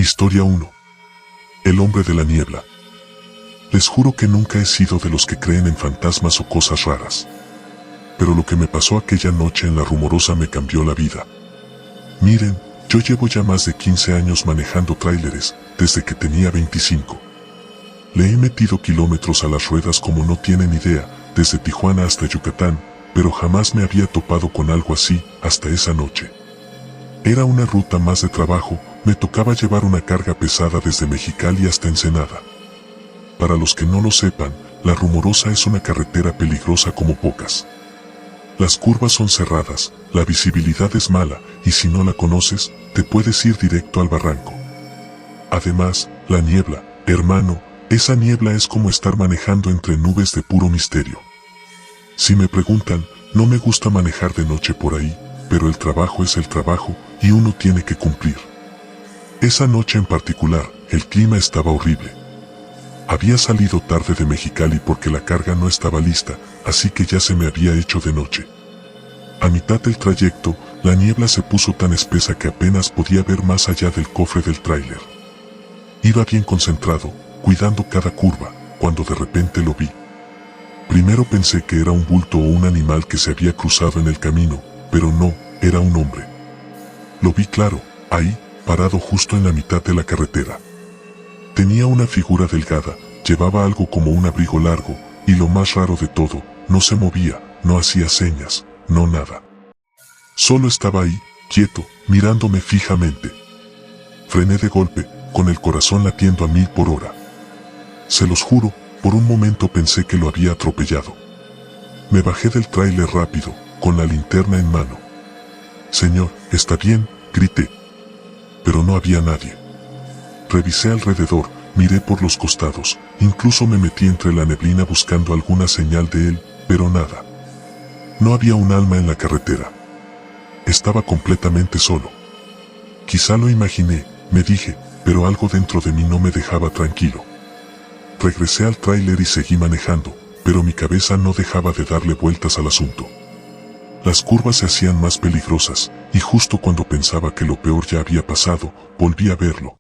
Historia 1. El hombre de la niebla. Les juro que nunca he sido de los que creen en fantasmas o cosas raras. Pero lo que me pasó aquella noche en La Rumorosa me cambió la vida. Miren, yo llevo ya más de 15 años manejando tráileres, desde que tenía 25. Le he metido kilómetros a las ruedas como no tienen idea, desde Tijuana hasta Yucatán, pero jamás me había topado con algo así, hasta esa noche. Era una ruta más de trabajo, me tocaba llevar una carga pesada desde Mexicali hasta Ensenada. Para los que no lo sepan, La Rumorosa es una carretera peligrosa como pocas. Las curvas son cerradas, la visibilidad es mala, y si no la conoces, te puedes ir directo al barranco. Además, la niebla, hermano, esa niebla es como estar manejando entre nubes de puro misterio. Si me preguntan, no me gusta manejar de noche por ahí, pero el trabajo es el trabajo, y uno tiene que cumplir. Esa noche en particular, el clima estaba horrible. Había salido tarde de Mexicali porque la carga no estaba lista, así que ya se me había hecho de noche. A mitad del trayecto, la niebla se puso tan espesa que apenas podía ver más allá del cofre del tráiler. Iba bien concentrado, cuidando cada curva, cuando de repente lo vi. Primero pensé que era un bulto o un animal que se había cruzado en el camino, pero no, era un hombre. Lo vi claro, ahí, parado justo en la mitad de la carretera. Tenía una figura delgada, llevaba algo como un abrigo largo, y lo más raro de todo, no se movía, no hacía señas, no nada. Solo estaba ahí, quieto, mirándome fijamente. Frené de golpe, con el corazón latiendo a 1000 por hora. Se los juro, por un momento pensé que lo había atropellado. Me bajé del tráiler rápido, con la linterna en mano. «Señor, ¿está bien?», grité. Pero no había nadie. Revisé alrededor, miré por los costados, incluso me metí entre la neblina buscando alguna señal de él, pero nada. No había un alma en la carretera. Estaba completamente solo. Quizá lo imaginé, me dije, pero algo dentro de mí no me dejaba tranquilo. Regresé al tráiler y seguí manejando, pero mi cabeza no dejaba de darle vueltas al asunto. Las curvas se hacían más peligrosas, y justo cuando pensaba que lo peor ya había pasado, volví a verlo.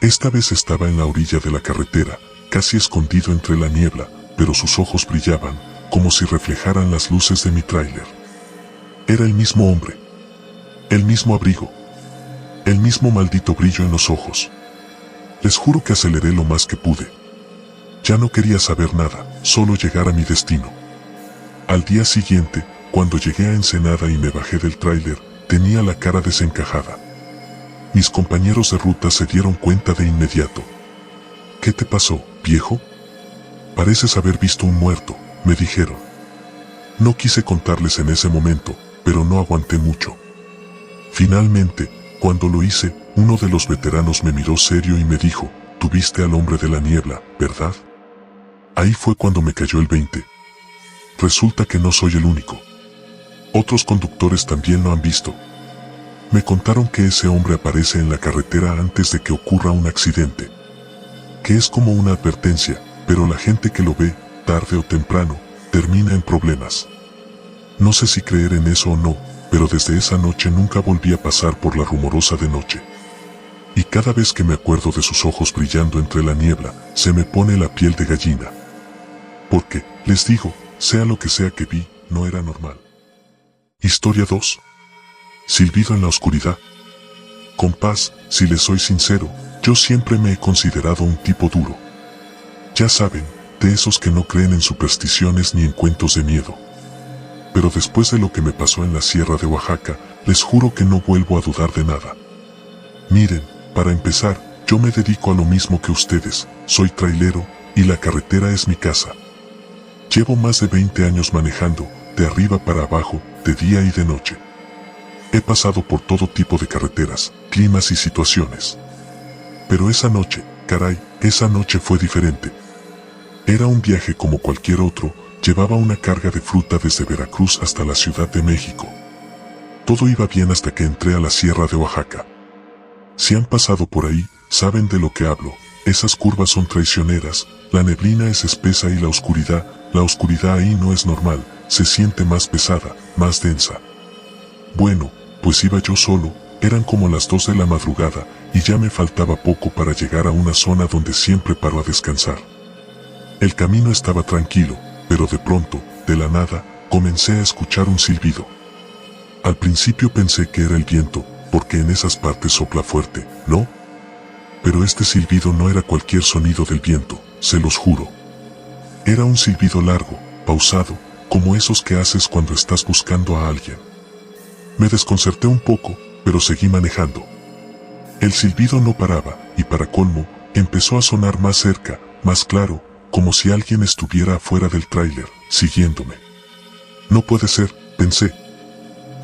Esta vez estaba en la orilla de la carretera, casi escondido entre la niebla, pero sus ojos brillaban, como si reflejaran las luces de mi tráiler. Era el mismo hombre. El mismo abrigo. El mismo maldito brillo en los ojos. Les juro que aceleré lo más que pude. Ya no quería saber nada, solo llegar a mi destino. Al día siguiente, cuando llegué a Ensenada y me bajé del tráiler, tenía la cara desencajada. Mis compañeros de ruta se dieron cuenta de inmediato. «¿Qué te pasó, viejo? Pareces haber visto un muerto», me dijeron. No quise contarles en ese momento, pero no aguanté mucho. Finalmente, cuando lo hice, uno de los veteranos me miró serio y me dijo: «Tú viste al hombre de la niebla, ¿verdad?». Ahí fue cuando me cayó el 20. Resulta que no soy el único. Otros conductores también lo han visto. Me contaron que ese hombre aparece en la carretera antes de que ocurra un accidente. Que es como una advertencia, pero la gente que lo ve, tarde o temprano, termina en problemas. No sé si creer en eso o no, pero desde esa noche nunca volví a pasar por La Rumorosa de noche. Y cada vez que me acuerdo de sus ojos brillando entre la niebla, se me pone la piel de gallina. Porque, les digo, sea lo que sea que vi, no era normal. Historia 2. Silbido en la oscuridad. Compás, si les soy sincero, yo siempre me he considerado un tipo duro. Ya saben, de esos que no creen en supersticiones ni en cuentos de miedo. Pero después de lo que me pasó en la Sierra de Oaxaca, les juro que no vuelvo a dudar de nada. Miren, para empezar, yo me dedico a lo mismo que ustedes, soy trailero, y la carretera es mi casa. Llevo más de 20 años manejando, de arriba para abajo, de día y de noche. He pasado por todo tipo de carreteras, climas y situaciones. Pero esa noche, caray, esa noche fue diferente. Era un viaje como cualquier otro, llevaba una carga de fruta desde Veracruz hasta la Ciudad de México. Todo iba bien hasta que entré a la Sierra de Oaxaca. Si han pasado por ahí, saben de lo que hablo, esas curvas son traicioneras, la neblina es espesa y la oscuridad ahí no es normal, se siente más pesada, más densa. Bueno, pues iba yo solo, eran como las 2 de la madrugada, y ya me faltaba poco para llegar a una zona donde siempre paro a descansar. El camino estaba tranquilo, pero de pronto, de la nada, comencé a escuchar un silbido. Al principio pensé que era el viento, porque en esas partes sopla fuerte, ¿no? Pero este silbido no era cualquier sonido del viento, se los juro. Era un silbido largo, pausado, como esos que haces cuando estás buscando a alguien. Me desconcerté un poco, pero seguí manejando. El silbido no paraba, y para colmo, empezó a sonar más cerca, más claro, como si alguien estuviera afuera del tráiler, siguiéndome. No puede ser, pensé.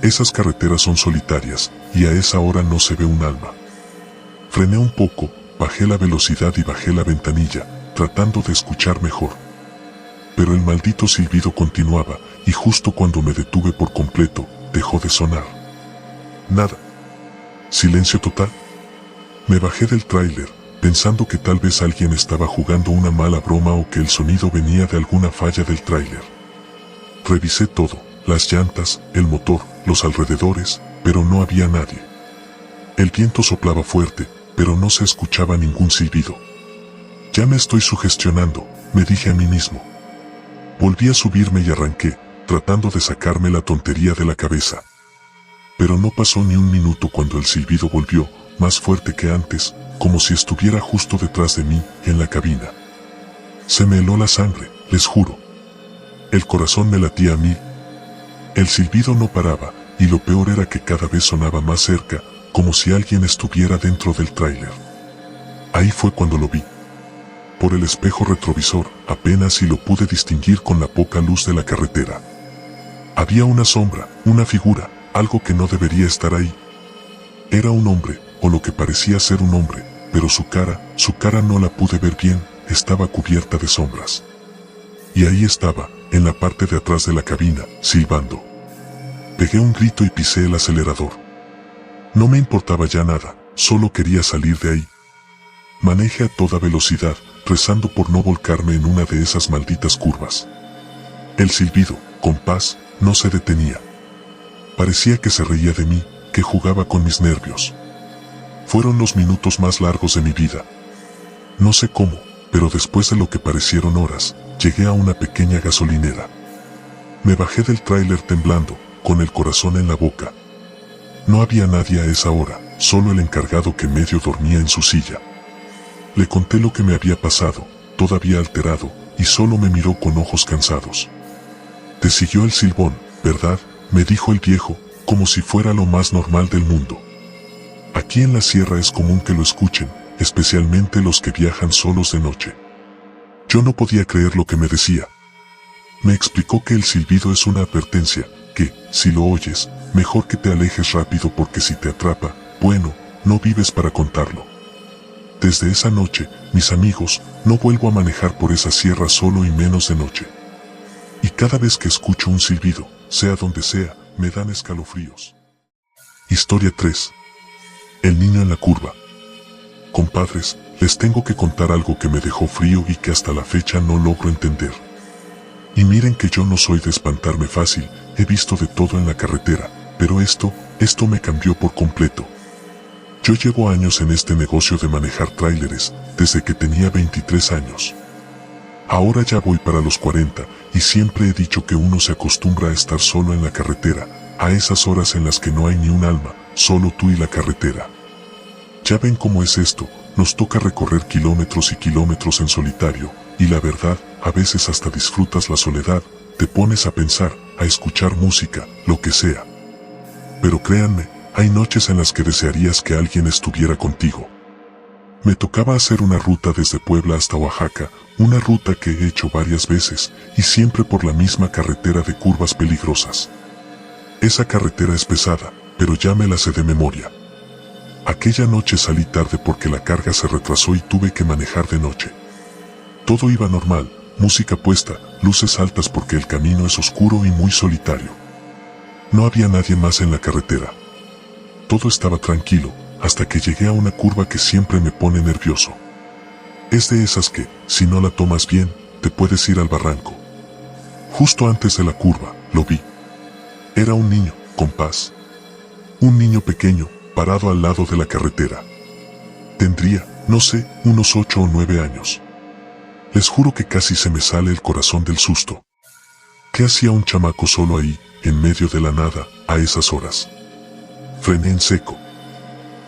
Esas carreteras son solitarias, y a esa hora no se ve un alma. Frené un poco, bajé la velocidad y bajé la ventanilla, tratando de escuchar mejor. Pero el maldito silbido continuaba, y justo cuando me detuve por completo, dejó de sonar. Nada. Silencio total. Me bajé del tráiler, pensando que tal vez alguien estaba jugando una mala broma o que el sonido venía de alguna falla del tráiler. Revisé todo, las llantas, el motor, los alrededores, pero no había nadie. El viento soplaba fuerte, pero no se escuchaba ningún silbido. Ya me estoy sugestionando, me dije a mí mismo. Volví a subirme y arranqué, tratando de sacarme la tontería de la cabeza. Pero no pasó ni un minuto cuando el silbido volvió, más fuerte que antes, como si estuviera justo detrás de mí, en la cabina. Se me heló la sangre, les juro. El corazón me latía a mil. El silbido no paraba, y lo peor era que cada vez sonaba más cerca, como si alguien estuviera dentro del tráiler. Ahí fue cuando lo vi. Por el espejo retrovisor, apenas si lo pude distinguir con la poca luz de la carretera. Había una sombra, una figura, algo que no debería estar ahí. Era un hombre, o lo que parecía ser un hombre, pero su cara no la pude ver bien, estaba cubierta de sombras. Y ahí estaba, en la parte de atrás de la cabina, silbando. Pegué un grito y pisé el acelerador. No me importaba ya nada, solo quería salir de ahí. Manejé a toda velocidad, rezando por no volcarme en una de esas malditas curvas. El silbido, con paz, no se detenía. Parecía que se reía de mí, que jugaba con mis nervios. Fueron los minutos más largos de mi vida. No sé cómo, pero después de lo que parecieron horas, llegué a una pequeña gasolinera. Me bajé del tráiler temblando, con el corazón en la boca. No había nadie a esa hora, solo el encargado que medio dormía en su silla. Le conté lo que me había pasado, todavía alterado, y solo me miró con ojos cansados. Te siguió el silbón, ¿verdad?, me dijo el viejo, como si fuera lo más normal del mundo. Aquí en la sierra es común que lo escuchen, especialmente los que viajan solos de noche. Yo no podía creer lo que me decía. Me explicó que el silbido es una advertencia, que, si lo oyes, mejor que te alejes rápido porque si te atrapa, bueno, no vives para contarlo. Desde esa noche, mis amigos, no vuelvo a manejar por esa sierra solo y menos de noche. Y cada vez que escucho un silbido, sea donde sea, me dan escalofríos. Historia 3. El niño en la curva. Compadres, les tengo que contar algo que me dejó frío y que hasta la fecha no logro entender. Y miren que yo no soy de espantarme fácil, he visto de todo en la carretera, pero esto me cambió por completo. Yo llevo años en este negocio de manejar tráileres, desde que tenía 23 años. Ahora ya voy para los 40, y siempre he dicho que uno se acostumbra a estar solo en la carretera, a esas horas en las que no hay ni un alma, solo tú y la carretera. Ya ven cómo es esto, nos toca recorrer kilómetros y kilómetros en solitario, y la verdad, a veces hasta disfrutas la soledad, te pones a pensar, a escuchar música, lo que sea. Pero créanme, hay noches en las que desearías que alguien estuviera contigo. Me tocaba hacer una ruta desde Puebla hasta Oaxaca, una ruta que he hecho varias veces, y siempre por la misma carretera de curvas peligrosas. Esa carretera es pesada, pero ya me la sé de memoria. Aquella noche salí tarde porque la carga se retrasó y tuve que manejar de noche. Todo iba normal, música puesta, luces altas porque el camino es oscuro y muy solitario. No había nadie más en la carretera. Todo estaba tranquilo, hasta que llegué a una curva que siempre me pone nervioso. Es de esas que, si no la tomas bien, te puedes ir al barranco. Justo antes de la curva, lo vi. Era un niño, con paz. Un niño pequeño, parado al lado de la carretera. Tendría, no sé, unos 8 o 9 años. Les juro que casi se me sale el corazón del susto. ¿Qué hacía un chamaco solo ahí, en medio de la nada, a esas horas? Frené en seco.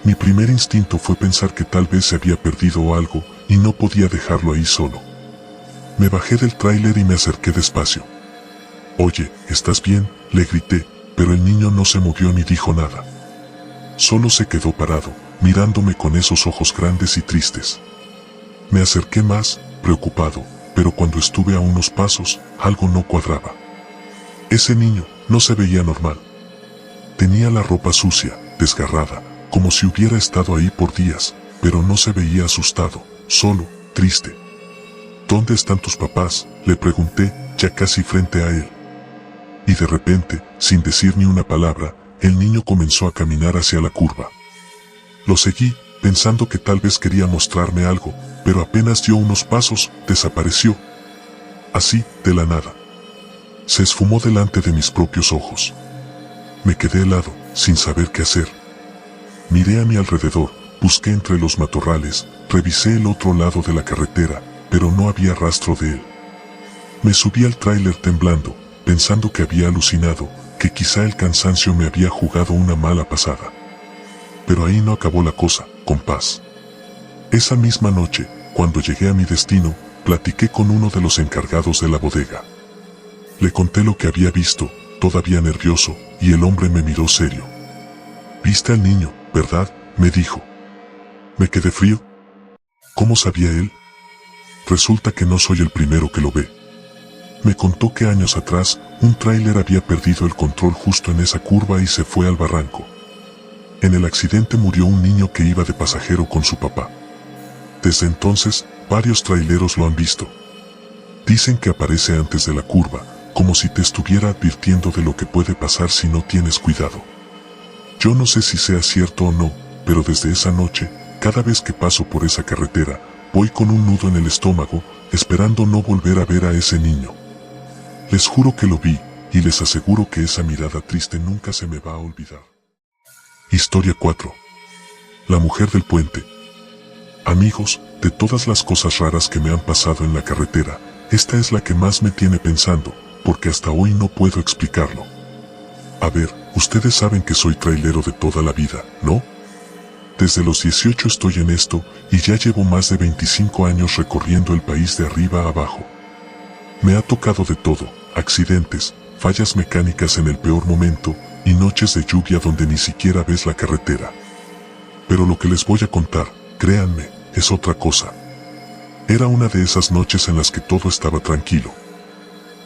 Mi primer instinto fue pensar que tal vez se había perdido algo y no podía dejarlo ahí solo. Me bajé del tráiler y me acerqué despacio. «Oye, ¿estás bien?», le grité, pero el niño no se movió ni dijo nada. Solo se quedó parado, mirándome con esos ojos grandes y tristes. Me acerqué más, preocupado, pero cuando estuve a unos pasos, algo no cuadraba. Ese niño no se veía normal. Tenía la ropa sucia, desgarrada, como si hubiera estado ahí por días, pero no se veía asustado, solo, triste. «¿Dónde están tus papás?», le pregunté, ya casi frente a él. Y de repente, sin decir ni una palabra, el niño comenzó a caminar hacia la curva. Lo seguí, pensando que tal vez quería mostrarme algo, pero apenas dio unos pasos, desapareció. Así, de la nada. Se esfumó delante de mis propios ojos. Me quedé helado, sin saber qué hacer. Miré a mi alrededor, busqué entre los matorrales, revisé el otro lado de la carretera, pero no había rastro de él. Me subí al tráiler temblando, pensando que había alucinado, que quizá el cansancio me había jugado una mala pasada. Pero ahí no acabó la cosa, compás. Esa misma noche, cuando llegué a mi destino, platiqué con uno de los encargados de la bodega. Le conté lo que había visto, todavía nervioso, y el hombre me miró serio. «¿Viste al niño, verdad?», me dijo. Me quedé frío. ¿Cómo sabía él? Resulta que no soy el primero que lo ve. Me contó que años atrás, un tráiler había perdido el control justo en esa curva y se fue al barranco. En el accidente murió un niño que iba de pasajero con su papá. Desde entonces, varios traileros lo han visto. Dicen que aparece antes de la curva, como si te estuviera advirtiendo de lo que puede pasar si no tienes cuidado. Yo no sé si sea cierto o no, pero desde esa noche, cada vez que paso por esa carretera, voy con un nudo en el estómago, esperando no volver a ver a ese niño. Les juro que lo vi, y les aseguro que esa mirada triste nunca se me va a olvidar. Historia 4. La mujer del puente. Amigos, de todas las cosas raras que me han pasado en la carretera, esta es la que más me tiene pensando, porque hasta hoy no puedo explicarlo. A ver, ustedes saben que soy trailero de toda la vida, ¿no? Desde los 18 estoy en esto, y ya llevo más de 25 años recorriendo el país de arriba a abajo. Me ha tocado de todo, accidentes, fallas mecánicas en el peor momento, y noches de lluvia donde ni siquiera ves la carretera. Pero lo que les voy a contar, créanme, es otra cosa. Era una de esas noches en las que todo estaba tranquilo.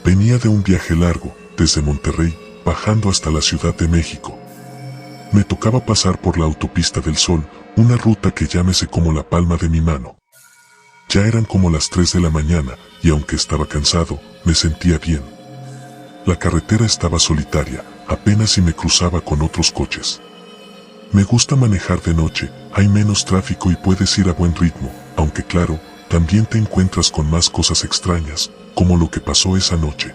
Venía de un viaje largo, desde Monterrey, bajando hasta la Ciudad de México. Me tocaba pasar por la autopista del Sol, una ruta que ya me sé como la palma de mi mano. Ya eran como las 3 de la mañana, y aunque estaba cansado, me sentía bien. La carretera estaba solitaria, apenas si me cruzaba con otros coches. Me gusta manejar de noche, hay menos tráfico y puedes ir a buen ritmo, aunque claro, también te encuentras con más cosas extrañas, como lo que pasó esa noche.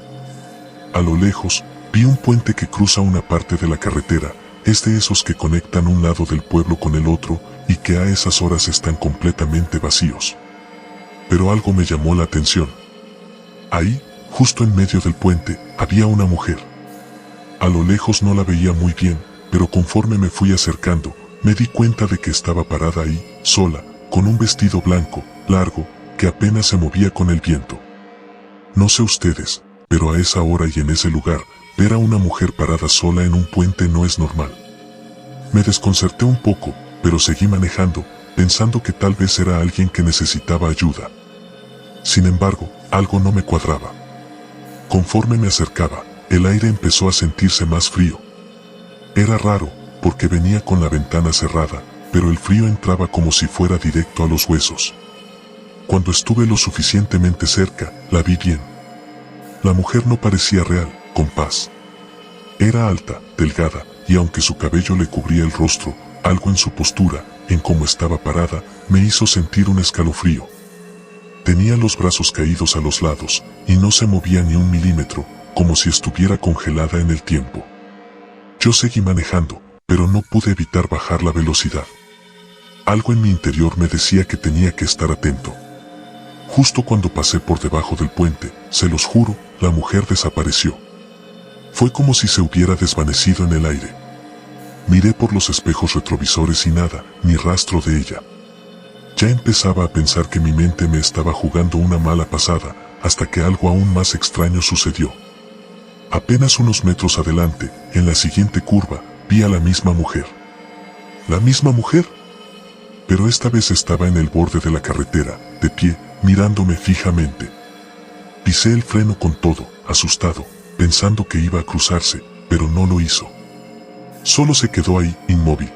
A lo lejos, vi un puente que cruza una parte de la carretera, es de esos que conectan un lado del pueblo con el otro, y que a esas horas están completamente vacíos. Pero algo me llamó la atención. Ahí, justo en medio del puente, había una mujer. A lo lejos no la veía muy bien, pero conforme me fui acercando, me di cuenta de que estaba parada ahí, sola, con un vestido blanco, largo, que apenas se movía con el viento. No sé ustedes, pero a esa hora y en ese lugar, ver a una mujer parada sola en un puente no es normal. Me desconcerté un poco, pero seguí manejando, pensando que tal vez era alguien que necesitaba ayuda. Sin embargo, algo no me cuadraba. Conforme me acercaba, el aire empezó a sentirse más frío. Era raro, porque venía con la ventana cerrada, pero el frío entraba como si fuera directo a los huesos. Cuando estuve lo suficientemente cerca, la vi bien. La mujer no parecía real, compás. Era alta, delgada, y aunque su cabello le cubría el rostro, algo en su postura, en cómo estaba parada, me hizo sentir un escalofrío. Tenía los brazos caídos a los lados, y no se movía ni un milímetro, como si estuviera congelada en el tiempo. Yo seguí manejando, pero no pude evitar bajar la velocidad. Algo en mi interior me decía que tenía que estar atento. Justo cuando pasé por debajo del puente, se los juro, la mujer desapareció. Fue como si se hubiera desvanecido en el aire. Miré por los espejos retrovisores y nada, ni rastro de ella. Ya empezaba a pensar que mi mente me estaba jugando una mala pasada, hasta que algo aún más extraño sucedió. Apenas unos metros adelante, en la siguiente curva, vi a la misma mujer. ¿La misma mujer? Pero esta vez estaba en el borde de la carretera, de pie, mirándome fijamente. Pisé el freno con todo, asustado, pensando que iba a cruzarse, pero no lo hizo. Solo se quedó ahí, inmóvil.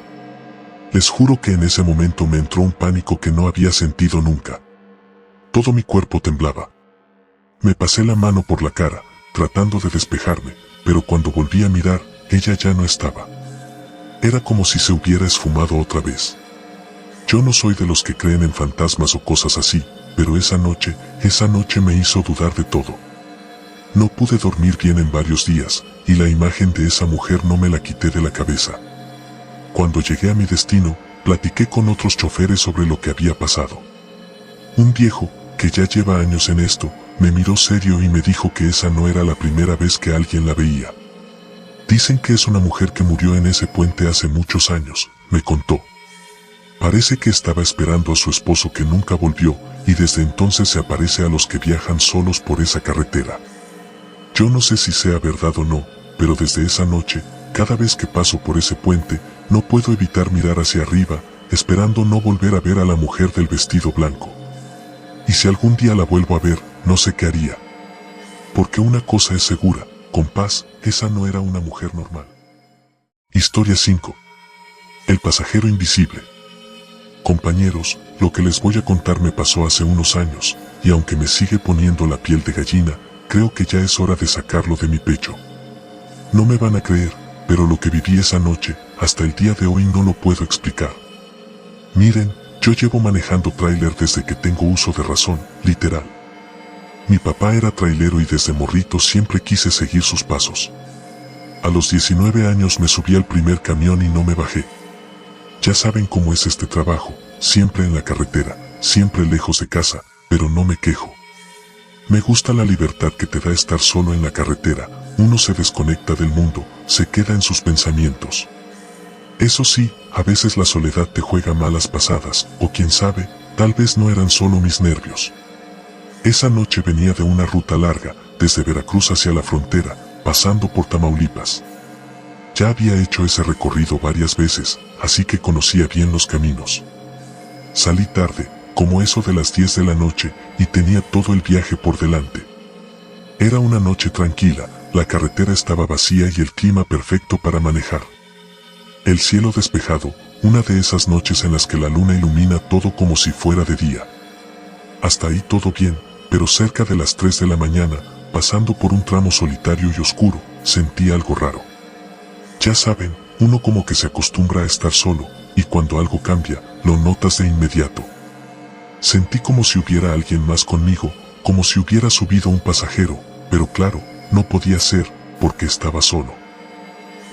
Les juro que en ese momento me entró un pánico que no había sentido nunca. Todo mi cuerpo temblaba. Me pasé la mano por la cara, tratando de despejarme, pero cuando volví a mirar, ella ya no estaba. Era como si se hubiera esfumado otra vez. Yo no soy de los que creen en fantasmas o cosas así, pero esa noche me hizo dudar de todo. No pude dormir bien en varios días, y la imagen de esa mujer no me la quité de la cabeza. Cuando llegué a mi destino, platiqué con otros choferes sobre lo que había pasado. Un viejo, que ya lleva años en esto, me miró serio y me dijo que esa no era la primera vez que alguien la veía. Dicen que es una mujer que murió en ese puente hace muchos años, me contó. Parece que estaba esperando a su esposo que nunca volvió, y desde entonces se aparece a los que viajan solos por esa carretera. Yo no sé si sea verdad o no, pero desde esa noche, cada vez que paso por ese puente, no puedo evitar mirar hacia arriba, esperando no volver a ver a la mujer del vestido blanco. Y si algún día la vuelvo a ver, no sé qué haría. Porque una cosa es segura, con Paz, esa no era una mujer normal. Historia 5. El pasajero invisible. Compañeros, lo que les voy a contar me pasó hace unos años, y aunque me sigue poniendo la piel de gallina, creo que ya es hora de sacarlo de mi pecho. No me van a creer, pero lo que viví esa noche, hasta el día de hoy no lo puedo explicar. Miren, yo llevo manejando tráiler desde que tengo uso de razón, literal. Mi papá era trailero y desde morrito siempre quise seguir sus pasos. A los 19 años me subí al primer camión y no me bajé. Ya saben cómo es este trabajo, siempre en la carretera, siempre lejos de casa, pero no me quejo. Me gusta la libertad que te da estar solo en la carretera, uno se desconecta del mundo, se queda en sus pensamientos. Eso sí, a veces la soledad te juega malas pasadas, o quién sabe, tal vez no eran solo mis nervios. Esa noche venía de una ruta larga, desde Veracruz hacia la frontera, pasando por Tamaulipas. Ya había hecho ese recorrido varias veces, así que conocía bien los caminos. Salí tarde, como eso de las 10 de la noche, y tenía todo el viaje por delante. Era una noche tranquila, la carretera estaba vacía y el clima perfecto para manejar. El cielo despejado, una de esas noches en las que la luna ilumina todo como si fuera de día. Hasta ahí todo bien, pero cerca de las 3 de la mañana, pasando por un tramo solitario y oscuro, sentí algo raro. Ya saben, uno como que se acostumbra a estar solo, y cuando algo cambia, lo notas de inmediato. Sentí como si hubiera alguien más conmigo, como si hubiera subido un pasajero, pero claro, no podía ser, porque estaba solo.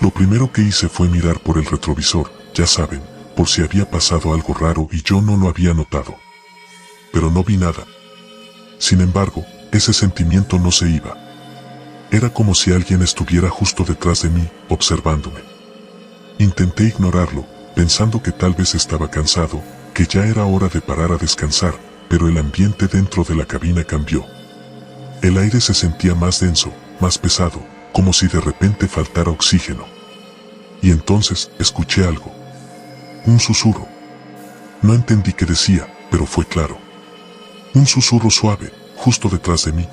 Lo primero que hice fue mirar por el retrovisor, ya saben, por si había pasado algo raro y yo no lo había notado. Pero no vi nada. Sin embargo, ese sentimiento no se iba. Era como si alguien estuviera justo detrás de mí, observándome. Intenté ignorarlo, pensando que tal vez estaba cansado, que ya era hora de parar a descansar, pero el ambiente dentro de la cabina cambió. El aire se sentía más denso, más pesado, como si de repente faltara oxígeno. Y entonces, escuché algo. Un susurro. No entendí qué decía, pero fue claro. Un susurro suave, justo detrás de mí.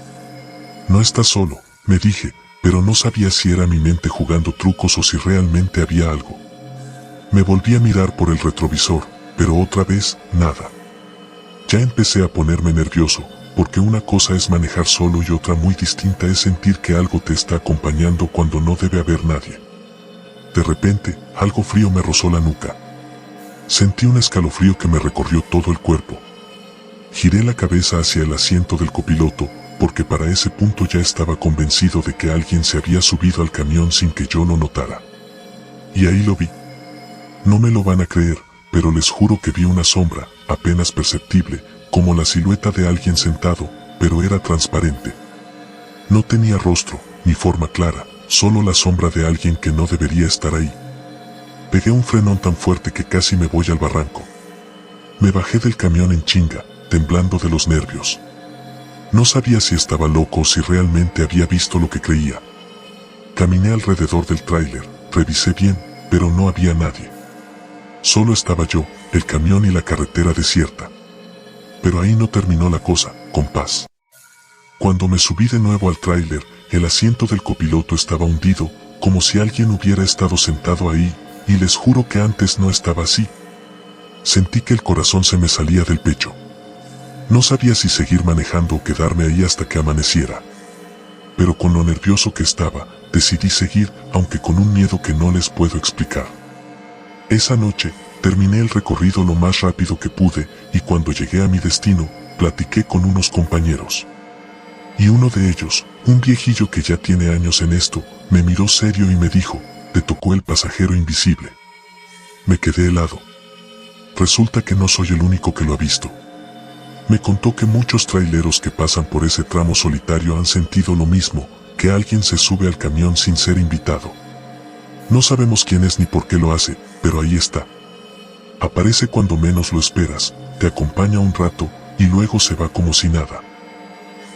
No estás solo, me dije, pero no sabía si era mi mente jugando trucos o si realmente había algo. Me volví a mirar por el retrovisor, pero otra vez, nada. Ya empecé a ponerme nervioso, porque una cosa es manejar solo y otra muy distinta es sentir que algo te está acompañando cuando no debe haber nadie. De repente, algo frío me rozó la nuca. Sentí un escalofrío que me recorrió todo el cuerpo. Giré la cabeza hacia el asiento del copiloto, porque para ese punto ya estaba convencido de que alguien se había subido al camión sin que yo lo notara. Y ahí lo vi. No me lo van a creer, pero les juro que vi una sombra, apenas perceptible, como la silueta de alguien sentado, pero era transparente. No tenía rostro, ni forma clara, solo la sombra de alguien que no debería estar ahí. Pegué un frenón tan fuerte que casi me voy al barranco. Me bajé del camión en chinga, temblando de los nervios. No sabía si estaba loco o si realmente había visto lo que creía. Caminé alrededor del tráiler, revisé bien, pero no había nadie. Solo estaba yo, el camión y la carretera desierta. Pero ahí no terminó la cosa, compás. Cuando me subí de nuevo al tráiler, el asiento del copiloto estaba hundido, como si alguien hubiera estado sentado ahí, y les juro que antes no estaba así. Sentí que el corazón se me salía del pecho. No sabía si seguir manejando o quedarme ahí hasta que amaneciera. Pero con lo nervioso que estaba, decidí seguir, aunque con un miedo que no les puedo explicar. Esa noche, terminé el recorrido lo más rápido que pude, y cuando llegué a mi destino, platiqué con unos compañeros. Y uno de ellos, un viejillo que ya tiene años en esto, me miró serio y me dijo: «Te tocó el pasajero invisible». Me quedé helado. Resulta que no soy el único que lo ha visto. Me contó que muchos traileros que pasan por ese tramo solitario han sentido lo mismo, que alguien se sube al camión sin ser invitado. No sabemos quién es ni por qué lo hace, pero ahí está. Aparece cuando menos lo esperas, te acompaña un rato, y luego se va como si nada.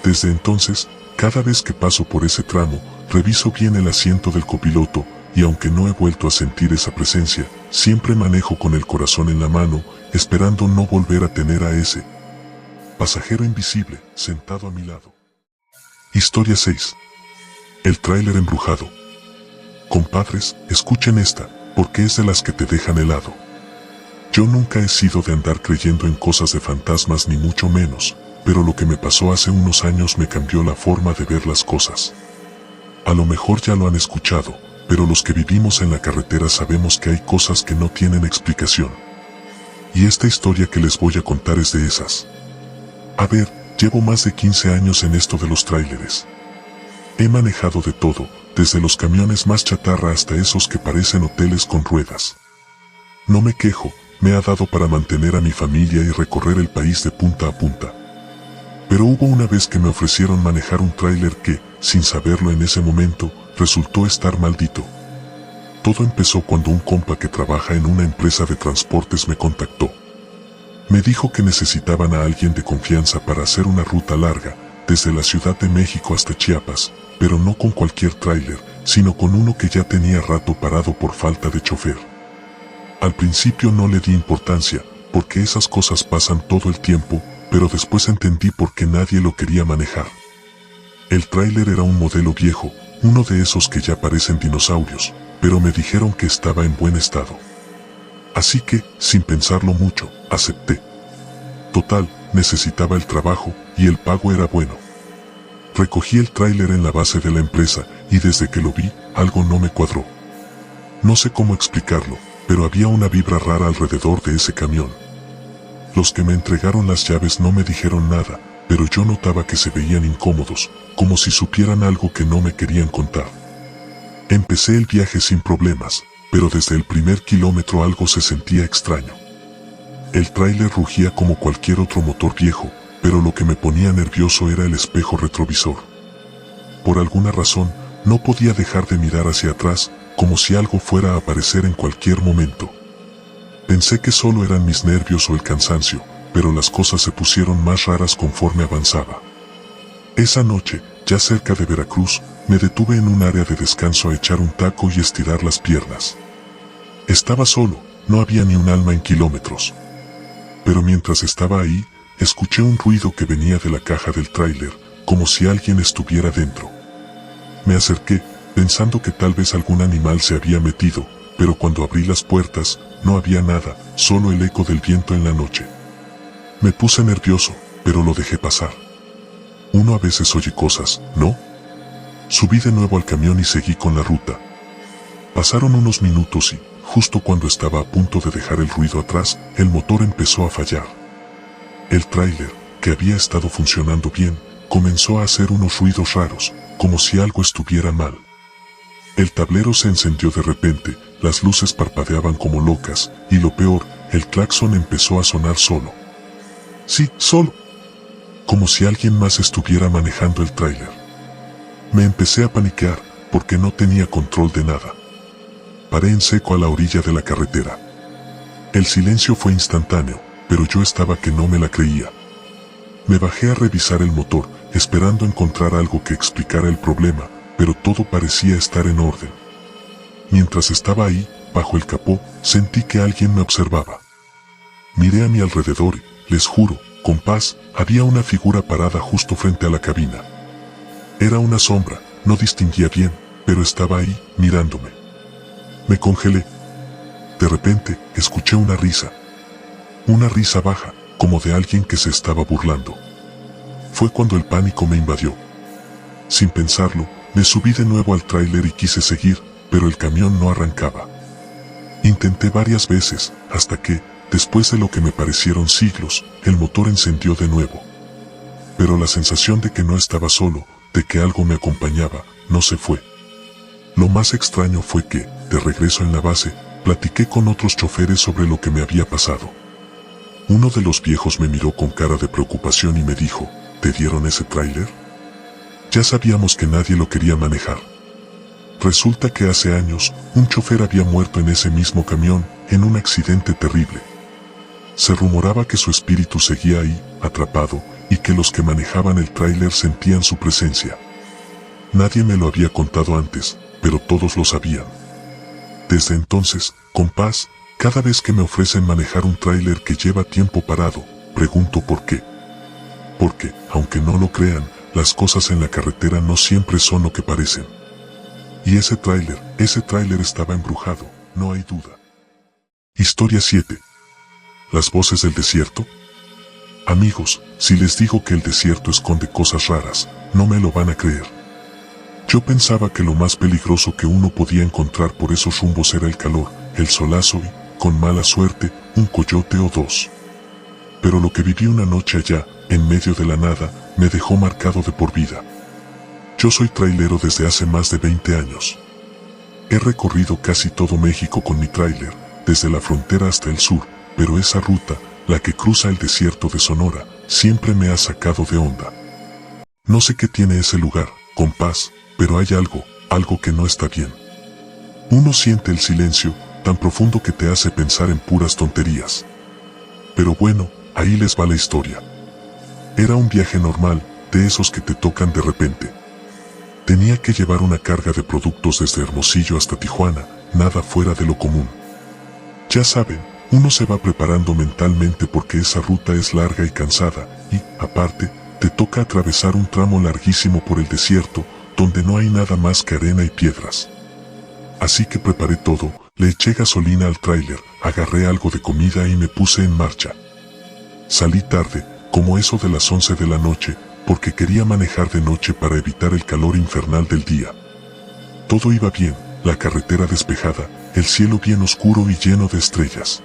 Desde entonces, cada vez que paso por ese tramo, reviso bien el asiento del copiloto, y aunque no he vuelto a sentir esa presencia, siempre manejo con el corazón en la mano, esperando no volver a tener a ese pasajero invisible sentado a mi lado. Historia 6. El tráiler embrujado. Compadres, escuchen esta, porque es de las que te dejan helado. Yo nunca he sido de andar creyendo en cosas de fantasmas ni mucho menos, pero lo que me pasó hace unos años me cambió la forma de ver las cosas. A lo mejor ya lo han escuchado, pero los que vivimos en la carretera sabemos que hay cosas que no tienen explicación. Y esta historia que les voy a contar es de esas. A ver, llevo más de 15 años en esto de los tráileres. He manejado de todo, desde los camiones más chatarra hasta esos que parecen hoteles con ruedas. No me quejo, me ha dado para mantener a mi familia y recorrer el país de punta a punta. Pero hubo una vez que me ofrecieron manejar un tráiler que, sin saberlo en ese momento, resultó estar maldito. Todo empezó cuando un compa que trabaja en una empresa de transportes me contactó. Me dijo que necesitaban a alguien de confianza para hacer una ruta larga, desde la Ciudad de México hasta Chiapas, pero no con cualquier tráiler, sino con uno que ya tenía rato parado por falta de chofer. Al principio no le di importancia, porque esas cosas pasan todo el tiempo, pero después entendí por qué nadie lo quería manejar. El tráiler era un modelo viejo, uno de esos que ya parecen dinosaurios, pero me dijeron que estaba en buen estado. Así que, sin pensarlo mucho, acepté. Total, necesitaba el trabajo, y el pago era bueno. Recogí el tráiler en la base de la empresa, y desde que lo vi, algo no me cuadró. No sé cómo explicarlo, pero había una vibra rara alrededor de ese camión. Los que me entregaron las llaves no me dijeron nada, pero yo notaba que se veían incómodos, como si supieran algo que no me querían contar. Empecé el viaje sin problemas, pero desde el primer kilómetro algo se sentía extraño. El tráiler rugía como cualquier otro motor viejo, pero lo que me ponía nervioso era el espejo retrovisor. Por alguna razón, no podía dejar de mirar hacia atrás, como si algo fuera a aparecer en cualquier momento. Pensé que solo eran mis nervios o el cansancio, pero las cosas se pusieron más raras conforme avanzaba. Esa noche, ya cerca de Veracruz, me detuve en un área de descanso a echar un taco y estirar las piernas. Estaba solo, no había ni un alma en kilómetros. Pero mientras estaba ahí, escuché un ruido que venía de la caja del tráiler, como si alguien estuviera dentro. Me acerqué, pensando que tal vez algún animal se había metido, pero cuando abrí las puertas, no había nada, solo el eco del viento en la noche. Me puse nervioso, pero lo dejé pasar. Uno a veces oye cosas, ¿no? Subí de nuevo al camión y seguí con la ruta. Pasaron unos minutos y, justo cuando estaba a punto de dejar el ruido atrás, el motor empezó a fallar. El tráiler, que había estado funcionando bien, comenzó a hacer unos ruidos raros, como si algo estuviera mal. El tablero se encendió de repente, las luces parpadeaban como locas, y lo peor, el claxon empezó a sonar solo. Sí, solo. Como si alguien más estuviera manejando el tráiler. Me empecé a paniquear porque no tenía control de nada. Paré en seco a la orilla de la carretera. El silencio fue instantáneo, pero yo estaba que no me la creía. Me bajé a revisar el motor, esperando encontrar algo que explicara el problema, pero todo parecía estar en orden. Mientras estaba ahí, bajo el capó, sentí que alguien me observaba. Miré a mi alrededor y, les juro, con paz, había una figura parada justo frente a la cabina. Era una sombra, no distinguía bien, pero estaba ahí, mirándome. Me congelé. De repente, escuché una risa. Una risa baja, como de alguien que se estaba burlando. Fue cuando el pánico me invadió. Sin pensarlo, me subí de nuevo al tráiler y quise seguir, pero el camión no arrancaba. Intenté varias veces, hasta que, después de lo que me parecieron siglos, el motor encendió de nuevo. Pero la sensación de que no estaba solo, de que algo me acompañaba, no se fue. Lo más extraño fue que, de regreso en la base, platiqué con otros choferes sobre lo que me había pasado. Uno de los viejos me miró con cara de preocupación y me dijo, ¿te dieron ese tráiler? Ya sabíamos que nadie lo quería manejar. Resulta que hace años, un chofer había muerto en ese mismo camión, en un accidente terrible. Se rumoraba que su espíritu seguía ahí, atrapado, y que los que manejaban el tráiler sentían su presencia. Nadie me lo había contado antes, pero todos lo sabían. Desde entonces, con paz, cada vez que me ofrecen manejar un tráiler que lleva tiempo parado, pregunto por qué. Porque, aunque no lo crean, las cosas en la carretera no siempre son lo que parecen. Y ese tráiler estaba embrujado, no hay duda. Historia 7. ¿Las voces del desierto? Amigos, si les digo que el desierto esconde cosas raras, no me lo van a creer. Yo pensaba que lo más peligroso que uno podía encontrar por esos rumbos era el calor, el solazo y, con mala suerte, un coyote o dos. Pero lo que viví una noche allá, en medio de la nada, me dejó marcado de por vida. Yo soy trailero desde hace más de 20 años. He recorrido casi todo México con mi tráiler, desde la frontera hasta el sur, pero esa ruta, la que cruza el desierto de Sonora, siempre me ha sacado de onda. No sé qué tiene ese lugar, compás, pero hay algo que no está bien. Uno siente el silencio, tan profundo que te hace pensar en puras tonterías. Pero bueno, ahí les va la historia. Era un viaje normal, de esos que te tocan de repente. Tenía que llevar una carga de productos desde Hermosillo hasta Tijuana, nada fuera de lo común. Ya saben, uno se va preparando mentalmente porque esa ruta es larga y cansada, y, aparte, te toca atravesar un tramo larguísimo por el desierto, donde no hay nada más que arena y piedras. Así que preparé todo, le eché gasolina al tráiler, agarré algo de comida y me puse en marcha. Salí tarde, como eso de las 11 de la noche, porque quería manejar de noche para evitar el calor infernal del día. Todo iba bien, la carretera despejada, el cielo bien oscuro y lleno de estrellas.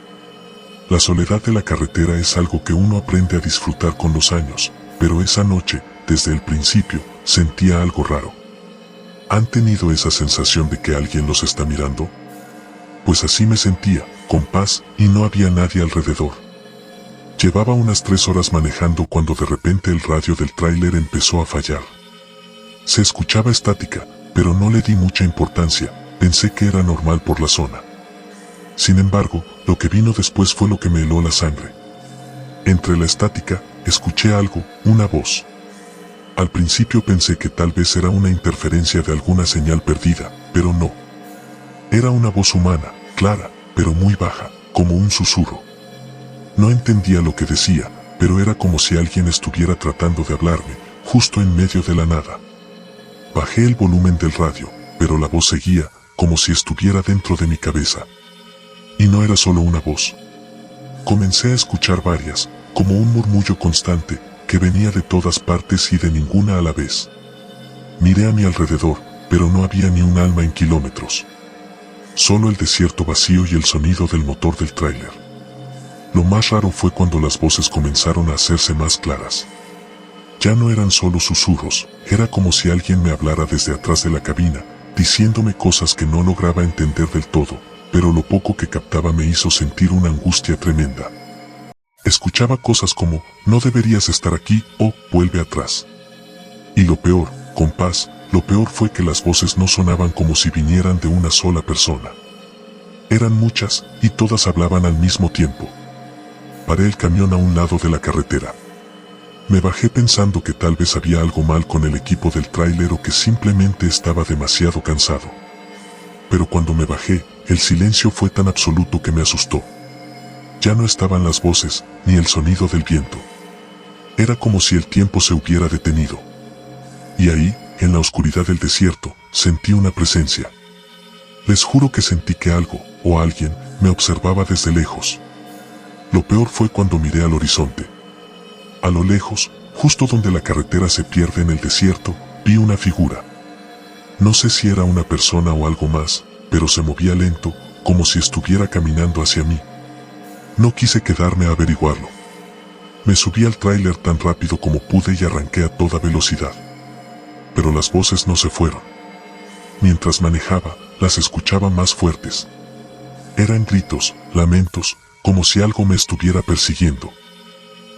La soledad de la carretera es algo que uno aprende a disfrutar con los años, pero esa noche, desde el principio, sentía algo raro. ¿Han tenido esa sensación de que alguien los está mirando? Pues así me sentía, con paz, y no había nadie alrededor. Llevaba unas 3 horas manejando cuando de repente el radio del tráiler empezó a fallar. Se escuchaba estática, pero no le di mucha importancia, pensé que era normal por la zona. Sin embargo, lo que vino después fue lo que me heló la sangre. Entre la estática, escuché algo, una voz. Al principio pensé que tal vez era una interferencia de alguna señal perdida, pero no. Era una voz humana, clara, pero muy baja, como un susurro. No entendía lo que decía, pero era como si alguien estuviera tratando de hablarme, justo en medio de la nada. Bajé el volumen del radio, pero la voz seguía, como si estuviera dentro de mi cabeza. Y no era solo una voz. Comencé a escuchar varias, como un murmullo constante, que venía de todas partes y de ninguna a la vez. Miré a mi alrededor, pero no había ni un alma en kilómetros. Solo el desierto vacío y el sonido del motor del tráiler. Lo más raro fue cuando las voces comenzaron a hacerse más claras. Ya no eran solo susurros, era como si alguien me hablara desde atrás de la cabina, diciéndome cosas que no lograba entender del todo, pero lo poco que captaba me hizo sentir una angustia tremenda. Escuchaba cosas como, no deberías estar aquí, o, vuelve atrás. Y lo peor, compás, lo peor fue que las voces no sonaban como si vinieran de una sola persona. Eran muchas, y todas hablaban al mismo tiempo. Paré el camión a un lado de la carretera. Me bajé pensando que tal vez había algo mal con el equipo del tráiler o que simplemente estaba demasiado cansado. Pero cuando me bajé, el silencio fue tan absoluto que me asustó. Ya no estaban las voces, ni el sonido del viento. Era como si el tiempo se hubiera detenido. Y ahí, en la oscuridad del desierto, sentí una presencia. Les juro que sentí que algo, o alguien, me observaba desde lejos. Lo peor fue cuando miré al horizonte. A lo lejos, justo donde la carretera se pierde en el desierto, vi una figura. No sé si era una persona o algo más, pero se movía lento, como si estuviera caminando hacia mí. No quise quedarme a averiguarlo. Me subí al tráiler tan rápido como pude y arranqué a toda velocidad. Pero las voces no se fueron. Mientras manejaba, las escuchaba más fuertes. Eran gritos, lamentos, como si algo me estuviera persiguiendo.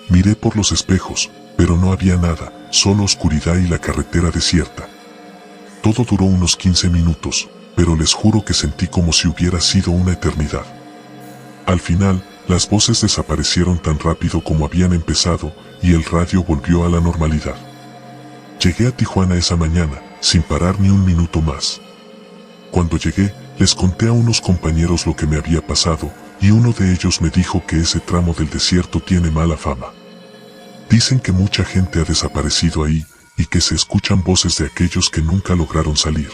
Miré por los espejos, pero no había nada, solo oscuridad y la carretera desierta. Todo duró unos 15 minutos, pero les juro que sentí como si hubiera sido una eternidad. Al final, las voces desaparecieron tan rápido como habían empezado, y el radio volvió a la normalidad. Llegué a Tijuana esa mañana, sin parar ni un minuto más. Cuando llegué, les conté a unos compañeros lo que me había pasado, y uno de ellos me dijo que ese tramo del desierto tiene mala fama. Dicen que mucha gente ha desaparecido ahí, y que se escuchan voces de aquellos que nunca lograron salir.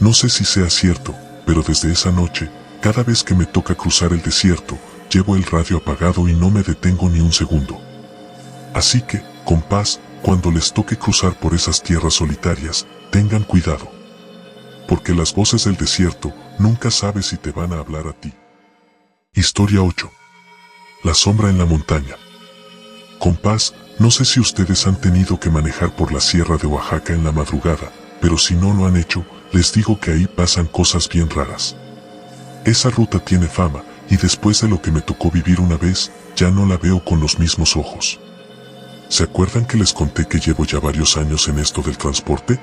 No sé si sea cierto, pero desde esa noche, cada vez que me toca cruzar el desierto, llevo el radio apagado y no me detengo ni un segundo. Así que, compás, cuando les toque cruzar por esas tierras solitarias, tengan cuidado. Porque las voces del desierto, nunca sabes si te van a hablar a ti. Historia 8. La sombra en la montaña. Compás, no sé si ustedes han tenido que manejar por la sierra de Oaxaca en la madrugada, pero si no lo han hecho, les digo que ahí pasan cosas bien raras. Esa ruta tiene fama, y después de lo que me tocó vivir una vez, ya no la veo con los mismos ojos. ¿Se acuerdan que les conté que llevo ya varios años en esto del transporte?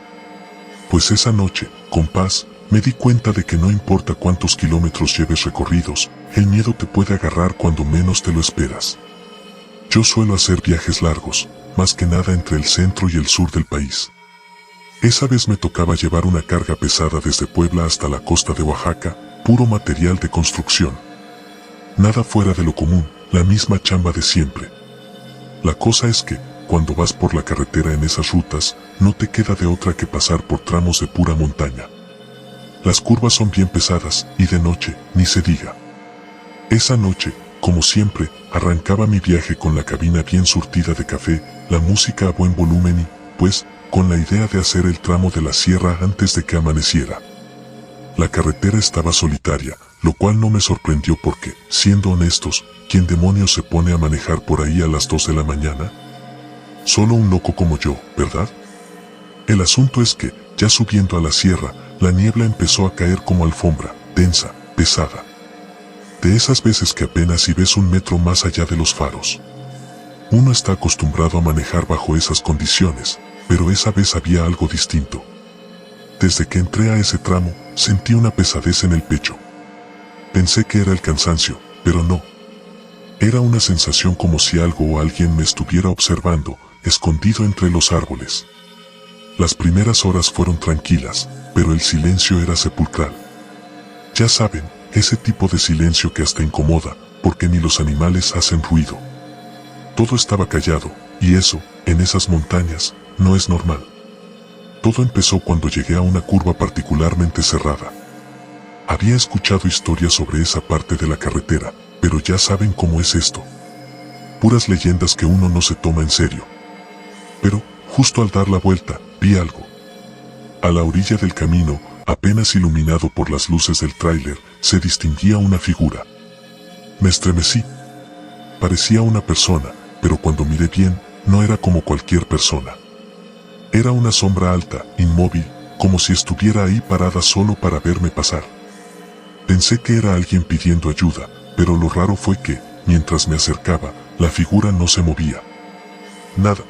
Pues esa noche, compás, me di cuenta de que no importa cuántos kilómetros lleves recorridos, el miedo te puede agarrar cuando menos te lo esperas. Yo suelo hacer viajes largos, más que nada entre el centro y el sur del país. Esa vez me tocaba llevar una carga pesada desde Puebla hasta la costa de Oaxaca, puro material de construcción. Nada fuera de lo común, la misma chamba de siempre. La cosa es que, cuando vas por la carretera en esas rutas, no te queda de otra que pasar por tramos de pura montaña. Las curvas son bien pesadas, y de noche, ni se diga. Esa noche, como siempre, arrancaba mi viaje con la cabina bien surtida de café, la música a buen volumen y, pues, con la idea de hacer el tramo de la sierra antes de que amaneciera. La carretera estaba solitaria, lo cual no me sorprendió porque, siendo honestos, ¿quién demonios se pone a manejar por ahí a las 2 de la mañana? Solo un loco como yo, ¿verdad? El asunto es que, ya subiendo a la sierra, la niebla empezó a caer como alfombra, densa, pesada. De esas veces que apenas si ves un metro más allá de los faros. Uno está acostumbrado a manejar bajo esas condiciones, pero esa vez había algo distinto. Desde que entré a ese tramo, sentí una pesadez en el pecho. Pensé que era el cansancio, pero no. Era una sensación como si algo o alguien me estuviera observando, escondido entre los árboles. Las primeras horas fueron tranquilas, pero el silencio era sepulcral. Ya saben, ese tipo de silencio que hasta incomoda, porque ni los animales hacen ruido. Todo estaba callado, y eso, en esas montañas, no es normal. Todo empezó cuando llegué a una curva particularmente cerrada. Había escuchado historias sobre esa parte de la carretera, pero ya saben cómo es esto. Puras leyendas que uno no se toma en serio. Pero, justo al dar la vuelta, vi algo. A la orilla del camino, apenas iluminado por las luces del tráiler, se distinguía una figura. Me estremecí. Parecía una persona, pero cuando miré bien, no era como cualquier persona. Era una sombra alta, inmóvil, como si estuviera ahí parada solo para verme pasar. Pensé que era alguien pidiendo ayuda, pero lo raro fue que, mientras me acercaba, la figura no se movía. Nada.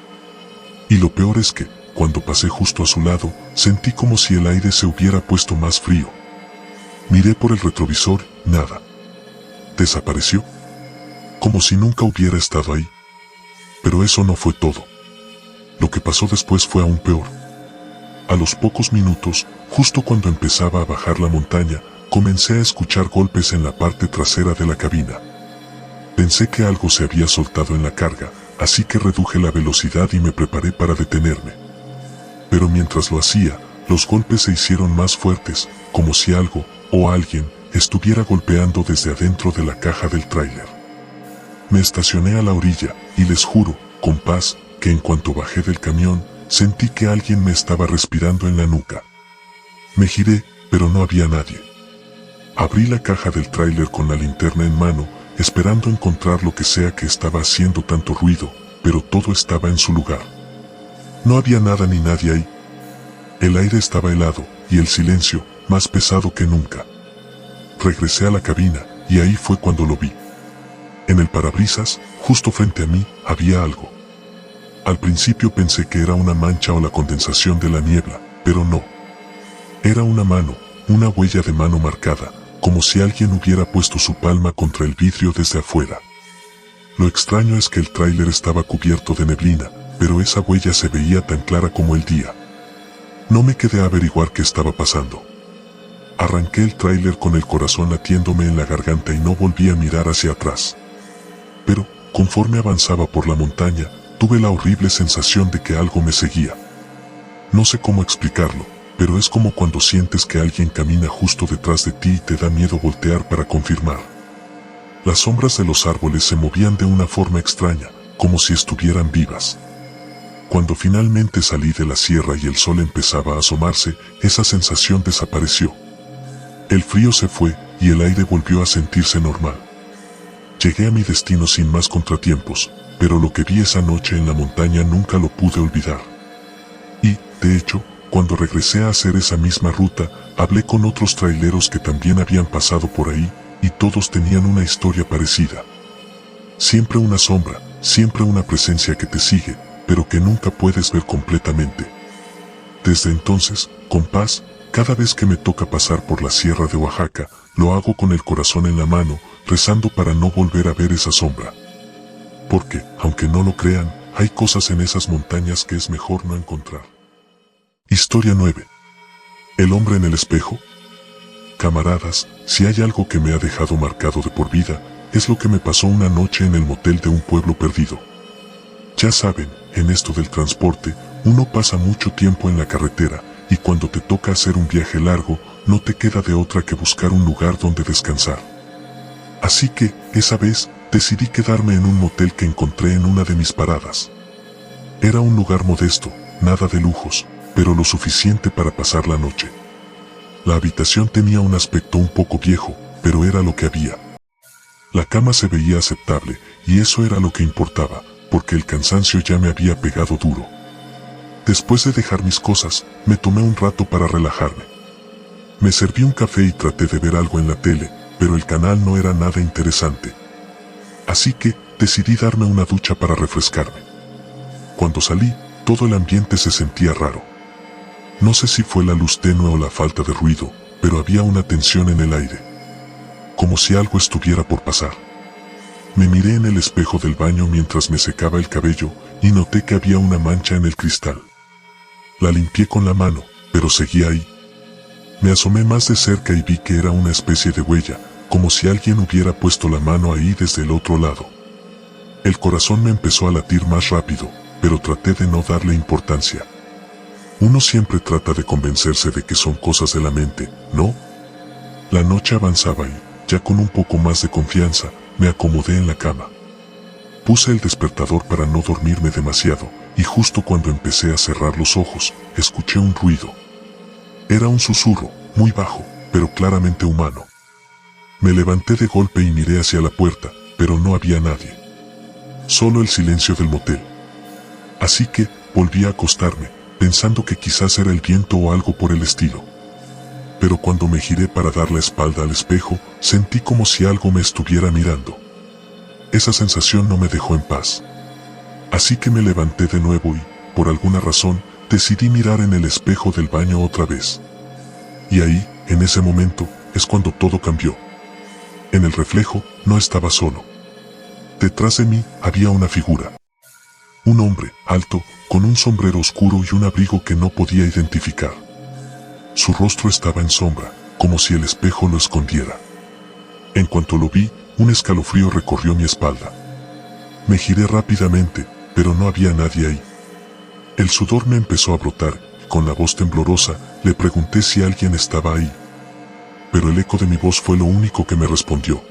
Y lo peor es que, cuando pasé justo a su lado, sentí como si el aire se hubiera puesto más frío. Miré por el retrovisor, nada. Desapareció. Como si nunca hubiera estado ahí. Pero eso no fue todo. Lo que pasó después fue aún peor. A los pocos minutos, justo cuando empezaba a bajar la montaña, comencé a escuchar golpes en la parte trasera de la cabina. Pensé que algo se había soltado en la carga, así que reduje la velocidad y me preparé para detenerme. Pero mientras lo hacía, los golpes se hicieron más fuertes, como si algo, o alguien, estuviera golpeando desde adentro de la caja del tráiler. Me estacioné a la orilla, y les juro, con paz, que en cuanto bajé del camión, sentí que alguien me estaba respirando en la nuca. Me giré, pero no había nadie. Abrí la caja del tráiler con la linterna en mano, esperando encontrar lo que sea que estaba haciendo tanto ruido, pero todo estaba en su lugar. No había nada ni nadie ahí. El aire estaba helado, y el silencio, más pesado que nunca. Regresé a la cabina, y ahí fue cuando lo vi. En el parabrisas, justo frente a mí, había algo. Al principio pensé que era una mancha o la condensación de la niebla, pero no. Era una mano, una huella de mano marcada, como si alguien hubiera puesto su palma contra el vidrio desde afuera. Lo extraño es que el tráiler estaba cubierto de neblina, pero esa huella se veía tan clara como el día. No me quedé a averiguar qué estaba pasando. Arranqué el tráiler con el corazón latiéndome en la garganta y no volví a mirar hacia atrás. Pero, conforme avanzaba por la montaña, tuve la horrible sensación de que algo me seguía. No sé cómo explicarlo, pero es como cuando sientes que alguien camina justo detrás de ti y te da miedo voltear para confirmar. Las sombras de los árboles se movían de una forma extraña, como si estuvieran vivas. Cuando finalmente salí de la sierra y el sol empezaba a asomarse, esa sensación desapareció. El frío se fue y el aire volvió a sentirse normal. Llegué a mi destino sin más contratiempos, pero lo que vi esa noche en la montaña nunca lo pude olvidar. Y, de hecho, cuando regresé a hacer esa misma ruta, hablé con otros traileros que también habían pasado por ahí, y todos tenían una historia parecida. Siempre una sombra, siempre una presencia que te sigue, pero que nunca puedes ver completamente. Desde entonces, con paz, cada vez que me toca pasar por la sierra de Oaxaca, lo hago con el corazón en la mano, rezando para no volver a ver esa sombra. Porque, aunque no lo crean, hay cosas en esas montañas que es mejor no encontrar. Historia 9. El hombre en el espejo. Camaradas, si hay algo que me ha dejado marcado de por vida, es lo que me pasó una noche en el motel de un pueblo perdido. Ya saben, en esto del transporte, uno pasa mucho tiempo en la carretera, y cuando te toca hacer un viaje largo, no te queda de otra que buscar un lugar donde descansar. Así que, esa vez, decidí quedarme en un motel que encontré en una de mis paradas. Era un lugar modesto, nada de lujos, pero lo suficiente para pasar la noche. La habitación tenía un aspecto un poco viejo, pero era lo que había. La cama se veía aceptable, y eso era lo que importaba, porque el cansancio ya me había pegado duro. Después de dejar mis cosas, me tomé un rato para relajarme. Me serví un café y traté de ver algo en la tele, pero el canal no era nada interesante. Así que, decidí darme una ducha para refrescarme. Cuando salí, todo el ambiente se sentía raro. No sé si fue la luz tenue o la falta de ruido, pero había una tensión en el aire. Como si algo estuviera por pasar. Me miré en el espejo del baño mientras me secaba el cabello, y noté que había una mancha en el cristal. La limpié con la mano, pero seguía ahí. Me asomé más de cerca y vi que era una especie de huella, como si alguien hubiera puesto la mano ahí desde el otro lado. El corazón me empezó a latir más rápido, pero traté de no darle importancia. Uno siempre trata de convencerse de que son cosas de la mente, ¿no? La noche avanzaba y, ya con un poco más de confianza, me acomodé en la cama. Puse el despertador para no dormirme demasiado, y justo cuando empecé a cerrar los ojos, escuché un ruido. Era un susurro, muy bajo, pero claramente humano. Me levanté de golpe y miré hacia la puerta, pero no había nadie. Solo el silencio del motel. Así que, volví a acostarme, pensando que quizás era el viento o algo por el estilo. pero cuando me giré para dar la espalda al espejo, sentí como si algo me estuviera mirando. Esa sensación no me dejó en paz. Así que me levanté de nuevo y, por alguna razón, decidí mirar en el espejo del baño otra vez. Y ahí, en ese momento, es cuando todo cambió. En el reflejo, no estaba solo. Detrás de mí había una figura. Un hombre, alto, con un sombrero oscuro y un abrigo que no podía identificar. Su rostro estaba en sombra, como si el espejo lo escondiera. En cuanto lo vi, un escalofrío recorrió mi espalda. Me giré rápidamente, pero no había nadie ahí. El sudor me empezó a brotar, y con la voz temblorosa, le pregunté si alguien estaba ahí. Pero el eco de mi voz fue lo único que me respondió.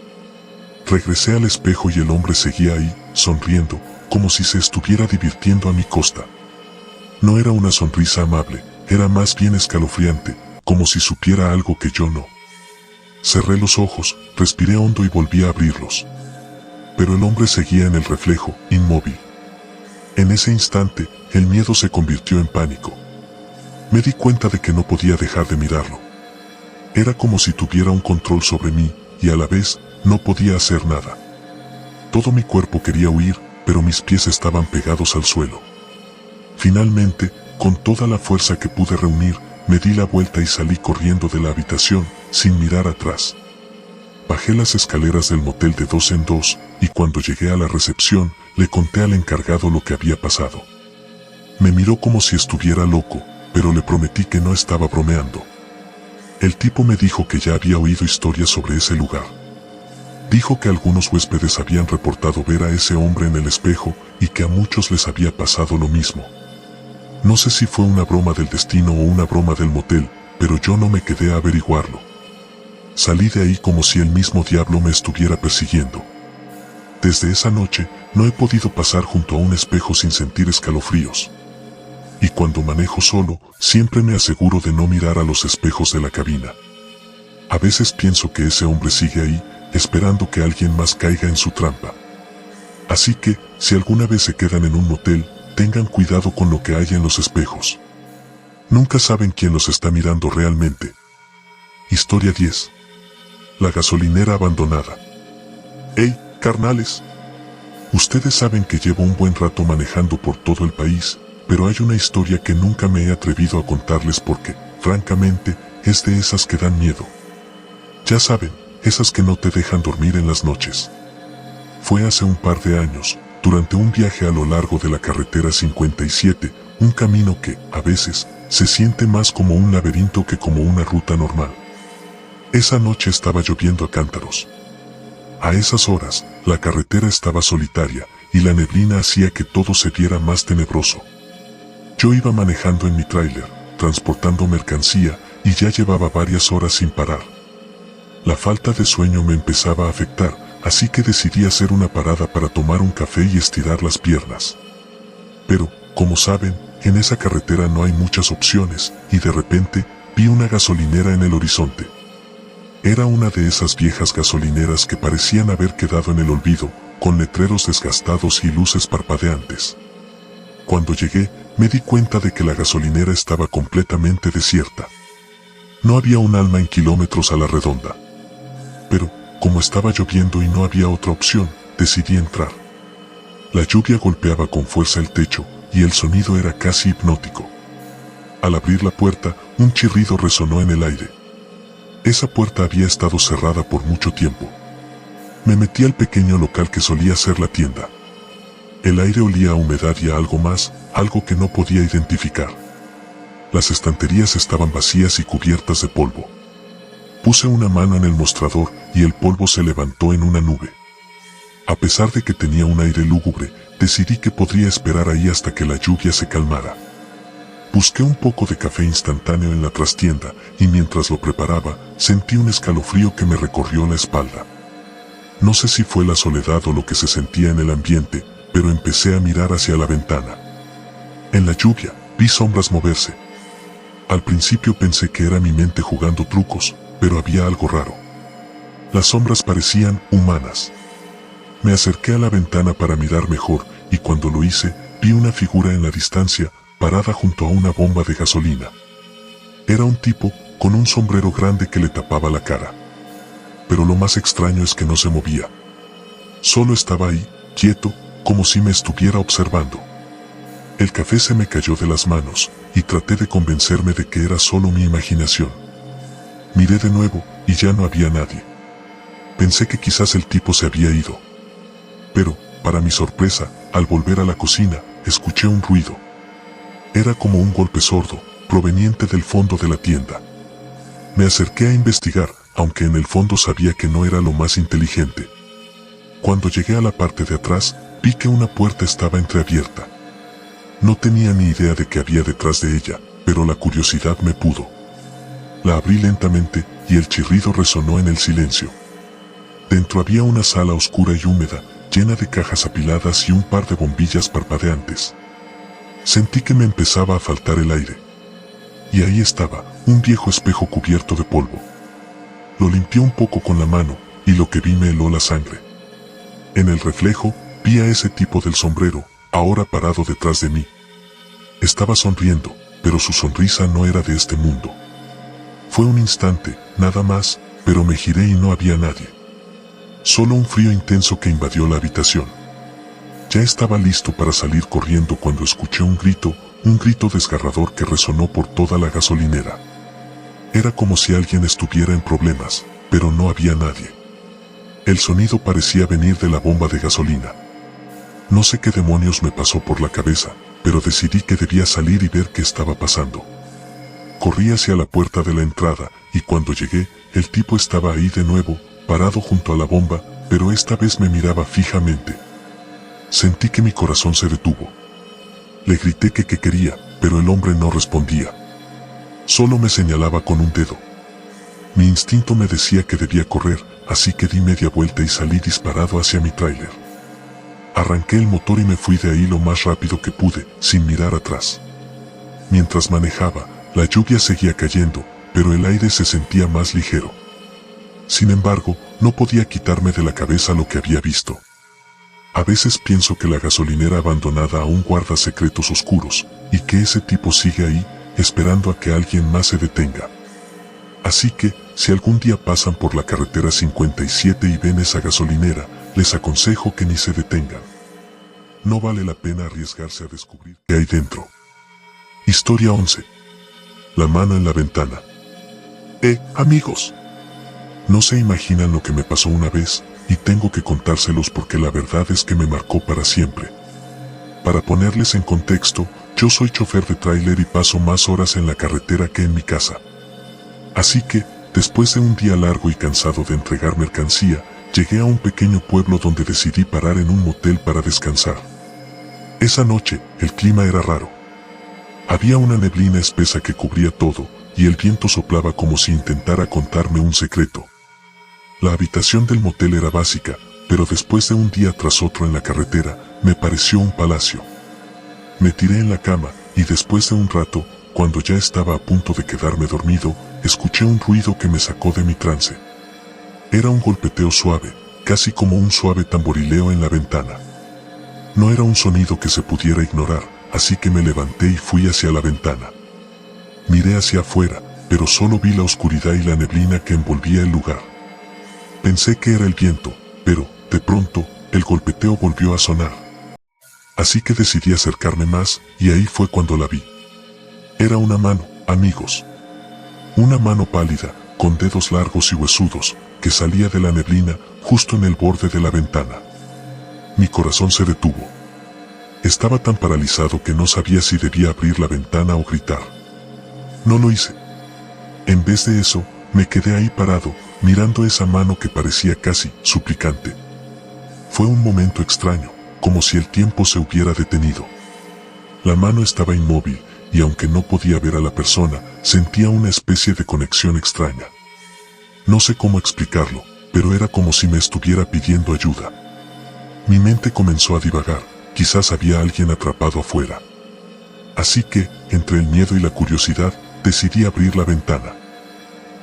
Regresé al espejo y el hombre seguía ahí, sonriendo, como si se estuviera divirtiendo a mi costa. No era una sonrisa amable, era más bien escalofriante, como si supiera algo que yo no. Cerré los ojos, respiré hondo y volví a abrirlos. Pero el hombre seguía en el reflejo, inmóvil. En ese instante, el miedo se convirtió en pánico. Me di cuenta de que no podía dejar de mirarlo. Era como si tuviera un control sobre mí, y a la vez, no podía hacer nada. Todo mi cuerpo quería huir, pero mis pies estaban pegados al suelo. Finalmente, con toda la fuerza que pude reunir, me di la vuelta y salí corriendo de la habitación, sin mirar atrás. Bajé las escaleras del motel de 2 en 2, y cuando llegué a la recepción, le conté al encargado lo que había pasado. Me miró como si estuviera loco, pero le prometí que no estaba bromeando. El tipo me dijo que ya había oído historias sobre ese lugar. Dijo que algunos huéspedes habían reportado ver a ese hombre en el espejo y que a muchos les había pasado lo mismo. No sé si fue una broma del destino o una broma del motel, pero yo no me quedé a averiguarlo. Salí de ahí como si el mismo diablo me estuviera persiguiendo. Desde esa noche, no he podido pasar junto a un espejo sin sentir escalofríos. Y cuando manejo solo, siempre me aseguro de no mirar a los espejos de la cabina. A veces pienso que ese hombre sigue ahí, esperando que alguien más caiga en su trampa. Así que, si alguna vez se quedan en un motel, tengan cuidado con lo que hay en los espejos. Nunca saben quién los está mirando realmente. Historia 10. La gasolinera abandonada. ¡Hey, carnales! Ustedes saben que llevo un buen rato manejando por todo el país, pero hay una historia que nunca me he atrevido a contarles porque, francamente, es de esas que dan miedo. Ya saben, esas que no te dejan dormir en las noches. Fue hace un par de años, durante un viaje a lo largo de la carretera 57, un camino que, a veces, se siente más como un laberinto que como una ruta normal. Esa noche estaba lloviendo a cántaros. A esas horas, la carretera estaba solitaria, y la neblina hacía que todo se viera más tenebroso. Yo iba manejando en mi tráiler, transportando mercancía, y ya llevaba varias horas sin parar. La falta de sueño me empezaba a afectar, así que decidí hacer una parada para tomar un café y estirar las piernas. Pero, como saben, en esa carretera no hay muchas opciones, y de repente, vi una gasolinera en el horizonte. Era una de esas viejas gasolineras que parecían haber quedado en el olvido, con letreros desgastados y luces parpadeantes. Cuando llegué, me di cuenta de que la gasolinera estaba completamente desierta. No había un alma en kilómetros a la redonda. Pero, como estaba lloviendo y no había otra opción, decidí entrar. La lluvia golpeaba con fuerza el techo, y el sonido era casi hipnótico. Al abrir la puerta, un chirrido resonó en el aire. Esa puerta había estado cerrada por mucho tiempo. Me metí al pequeño local que solía ser la tienda. El aire olía a humedad y a algo más, algo que no podía identificar. Las estanterías estaban vacías y cubiertas de polvo. Puse una mano en el mostrador y el polvo se levantó en una nube. A pesar de que tenía un aire lúgubre, decidí que podría esperar ahí hasta que la lluvia se calmara. Busqué un poco de café instantáneo en la trastienda y mientras lo preparaba, sentí un escalofrío que me recorrió la espalda. No sé si fue la soledad o lo que se sentía en el ambiente, pero empecé a mirar hacia la ventana. En la lluvia, vi sombras moverse. Al principio pensé que era mi mente jugando trucos, pero había algo raro. Las sombras parecían humanas. Me acerqué a la ventana para mirar mejor, y cuando lo hice, vi una figura en la distancia, parada junto a una bomba de gasolina. Era un tipo, con un sombrero grande que le tapaba la cara. Pero lo más extraño es que no se movía. Solo estaba ahí, quieto, como si me estuviera observando. El café se me cayó de las manos, y traté de convencerme de que era solo mi imaginación. Miré de nuevo, y ya no había nadie. Pensé que quizás el tipo se había ido. Pero, para mi sorpresa, al volver a la cocina, escuché un ruido. Era como un golpe sordo, proveniente del fondo de la tienda. Me acerqué a investigar, aunque en el fondo sabía que no era lo más inteligente. Cuando llegué a la parte de atrás, vi que una puerta estaba entreabierta. No tenía ni idea de qué había detrás de ella, pero la curiosidad me pudo. La abrí lentamente, y el chirrido resonó en el silencio. Dentro había una sala oscura y húmeda, llena de cajas apiladas y un par de bombillas parpadeantes. Sentí que me empezaba a faltar el aire. Y ahí estaba, un viejo espejo cubierto de polvo. Lo limpié un poco con la mano, y lo que vi me heló la sangre. En el reflejo, vi a ese tipo del sombrero, ahora parado detrás de mí. Estaba sonriendo, pero su sonrisa no era de este mundo. Fue un instante, nada más, pero me giré y no había nadie. Solo un frío intenso que invadió la habitación. Ya estaba listo para salir corriendo cuando escuché un grito desgarrador que resonó por toda la gasolinera. Era como si alguien estuviera en problemas, pero no había nadie. El sonido parecía venir de la bomba de gasolina. No sé qué demonios me pasó por la cabeza, pero decidí que debía salir y ver qué estaba pasando. Corrí hacia la puerta de la entrada, y cuando llegué, el tipo estaba ahí de nuevo, parado junto a la bomba, pero esta vez me miraba fijamente. Sentí que mi corazón se detuvo. Le grité que qué quería, pero el hombre no respondía. Solo me señalaba con un dedo. Mi instinto me decía que debía correr, así que di media vuelta y salí disparado hacia mi tráiler. Arranqué el motor y me fui de ahí lo más rápido que pude, sin mirar atrás. Mientras manejaba, la lluvia seguía cayendo, pero el aire se sentía más ligero. Sin embargo, no podía quitarme de la cabeza lo que había visto. A veces pienso que la gasolinera abandonada aún guarda secretos oscuros, y que ese tipo sigue ahí, esperando a que alguien más se detenga. Así que, si algún día pasan por la carretera 57 y ven esa gasolinera, les aconsejo que ni se detengan. No vale la pena arriesgarse a descubrir qué hay dentro. Historia 11. La mano en la ventana. Amigos. No se imaginan lo que me pasó una vez, y tengo que contárselos porque la verdad es que me marcó para siempre. Para ponerles en contexto, yo soy chofer de tráiler y paso más horas en la carretera que en mi casa. Así que, después de un día largo y cansado de entregar mercancía, llegué a un pequeño pueblo donde decidí parar en un motel para descansar. Esa noche, el clima era raro. Había una neblina espesa que cubría todo, y el viento soplaba como si intentara contarme un secreto. La habitación del motel era básica, pero después de un día tras otro en la carretera, me pareció un palacio. Me tiré en la cama, y después de un rato, cuando ya estaba a punto de quedarme dormido, escuché un ruido que me sacó de mi trance. Era un golpeteo suave, casi como un suave tamborileo en la ventana. No era un sonido que se pudiera ignorar, así que me levanté y fui hacia la ventana. Miré hacia afuera, pero solo vi la oscuridad y la neblina que envolvía el lugar. Pensé que era el viento, pero, de pronto, el golpeteo volvió a sonar. Así que decidí acercarme más, y ahí fue cuando la vi. Era una mano, amigos. Una mano pálida, con dedos largos y huesudos, que salía de la neblina, justo en el borde de la ventana. Mi corazón se detuvo. Estaba tan paralizado que no sabía si debía abrir la ventana o gritar. No lo hice. En vez de eso, me quedé ahí parado, mirando esa mano que parecía casi suplicante. Fue un momento extraño, como si el tiempo se hubiera detenido. La mano estaba inmóvil, y aunque no podía ver a la persona, sentía una especie de conexión extraña. No sé cómo explicarlo, pero era como si me estuviera pidiendo ayuda. Mi mente comenzó a divagar, quizás había alguien atrapado afuera. Así que, entre el miedo y la curiosidad, decidí abrir la ventana.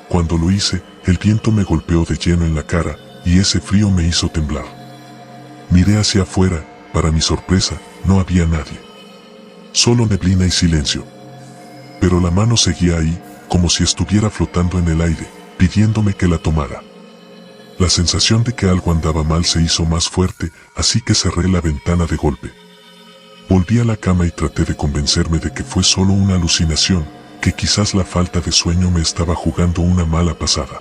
Cuando lo hice, el viento me golpeó de lleno en la cara, y ese frío me hizo temblar. Miré hacia afuera, para mi sorpresa, no había nadie. Solo neblina y silencio. Pero la mano seguía ahí, como si estuviera flotando en el aire, pidiéndome que la tomara. La sensación de que algo andaba mal se hizo más fuerte, así que cerré la ventana de golpe. Volví a la cama y traté de convencerme de que fue solo una alucinación, que quizás la falta de sueño me estaba jugando una mala pasada.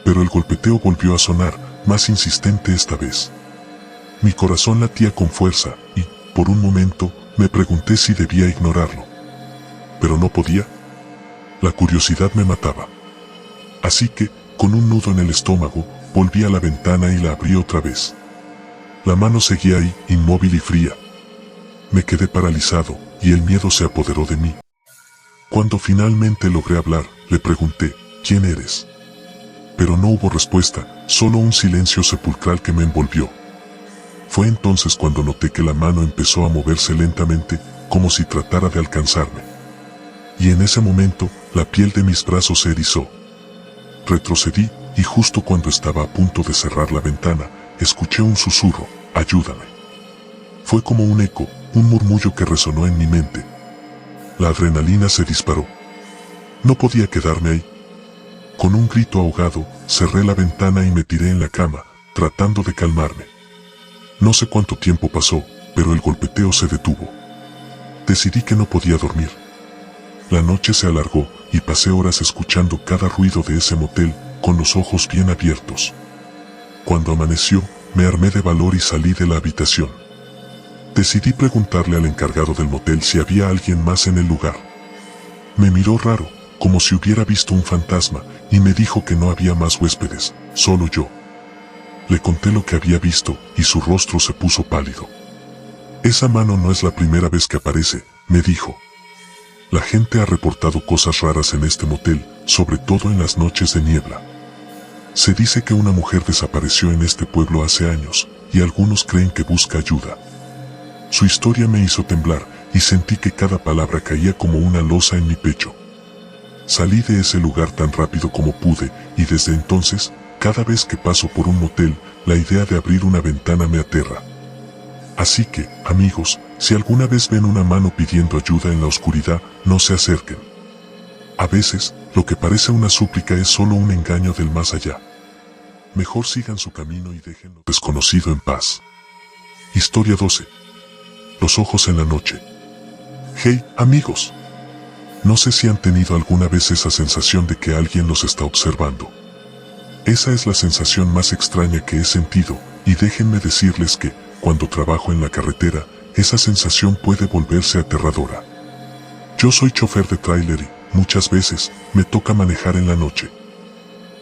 Pero el golpeteo volvió a sonar, más insistente esta vez. Mi corazón latía con fuerza y, por un momento, me pregunté si debía ignorarlo. Pero no podía. La curiosidad me mataba. Así que, con un nudo en el estómago, volví a la ventana y la abrí otra vez. La mano seguía ahí, inmóvil y fría. Me quedé paralizado, y el miedo se apoderó de mí. Cuando finalmente logré hablar, le pregunté, ¿quién eres? Pero no hubo respuesta, solo un silencio sepulcral que me envolvió. Fue entonces cuando noté que la mano empezó a moverse lentamente, como si tratara de alcanzarme. Y en ese momento, la piel de mis brazos se erizó. Retrocedí, y justo cuando estaba a punto de cerrar la ventana, escuché un susurro, ayúdame. Fue como un eco, un murmullo que resonó en mi mente. La adrenalina se disparó. No podía quedarme ahí. Con un grito ahogado, cerré la ventana y me tiré en la cama, tratando de calmarme. No sé cuánto tiempo pasó, pero el golpeteo se detuvo. Decidí que no podía dormir. La noche se alargó, y pasé horas escuchando cada ruido de ese motel, con los ojos bien abiertos. Cuando amaneció, me armé de valor y salí de la habitación. Decidí preguntarle al encargado del motel si había alguien más en el lugar. Me miró raro, como si hubiera visto un fantasma, y me dijo que no había más huéspedes, solo yo. Le conté lo que había visto, y su rostro se puso pálido. Esa mano no es la primera vez que aparece, me dijo. La gente ha reportado cosas raras en este motel, sobre todo en las noches de niebla. Se dice que una mujer desapareció en este pueblo hace años, y algunos creen que busca ayuda. Su historia me hizo temblar, y sentí que cada palabra caía como una losa en mi pecho. Salí de ese lugar tan rápido como pude, y desde entonces, cada vez que paso por un motel, la idea de abrir una ventana me aterra. Así que, amigos, si alguna vez ven una mano pidiendo ayuda en la oscuridad, no se acerquen. A veces, lo que parece una súplica es solo un engaño del más allá. Mejor sigan su camino y dejen lo desconocido en paz. Historia 12. Los ojos en la noche. Hey, amigos. No sé si han tenido alguna vez esa sensación de que alguien los está observando. Esa es la sensación más extraña que he sentido, y déjenme decirles que, cuando trabajo en la carretera, esa sensación puede volverse aterradora. Yo soy chofer de tráiler y, muchas veces, me toca manejar en la noche.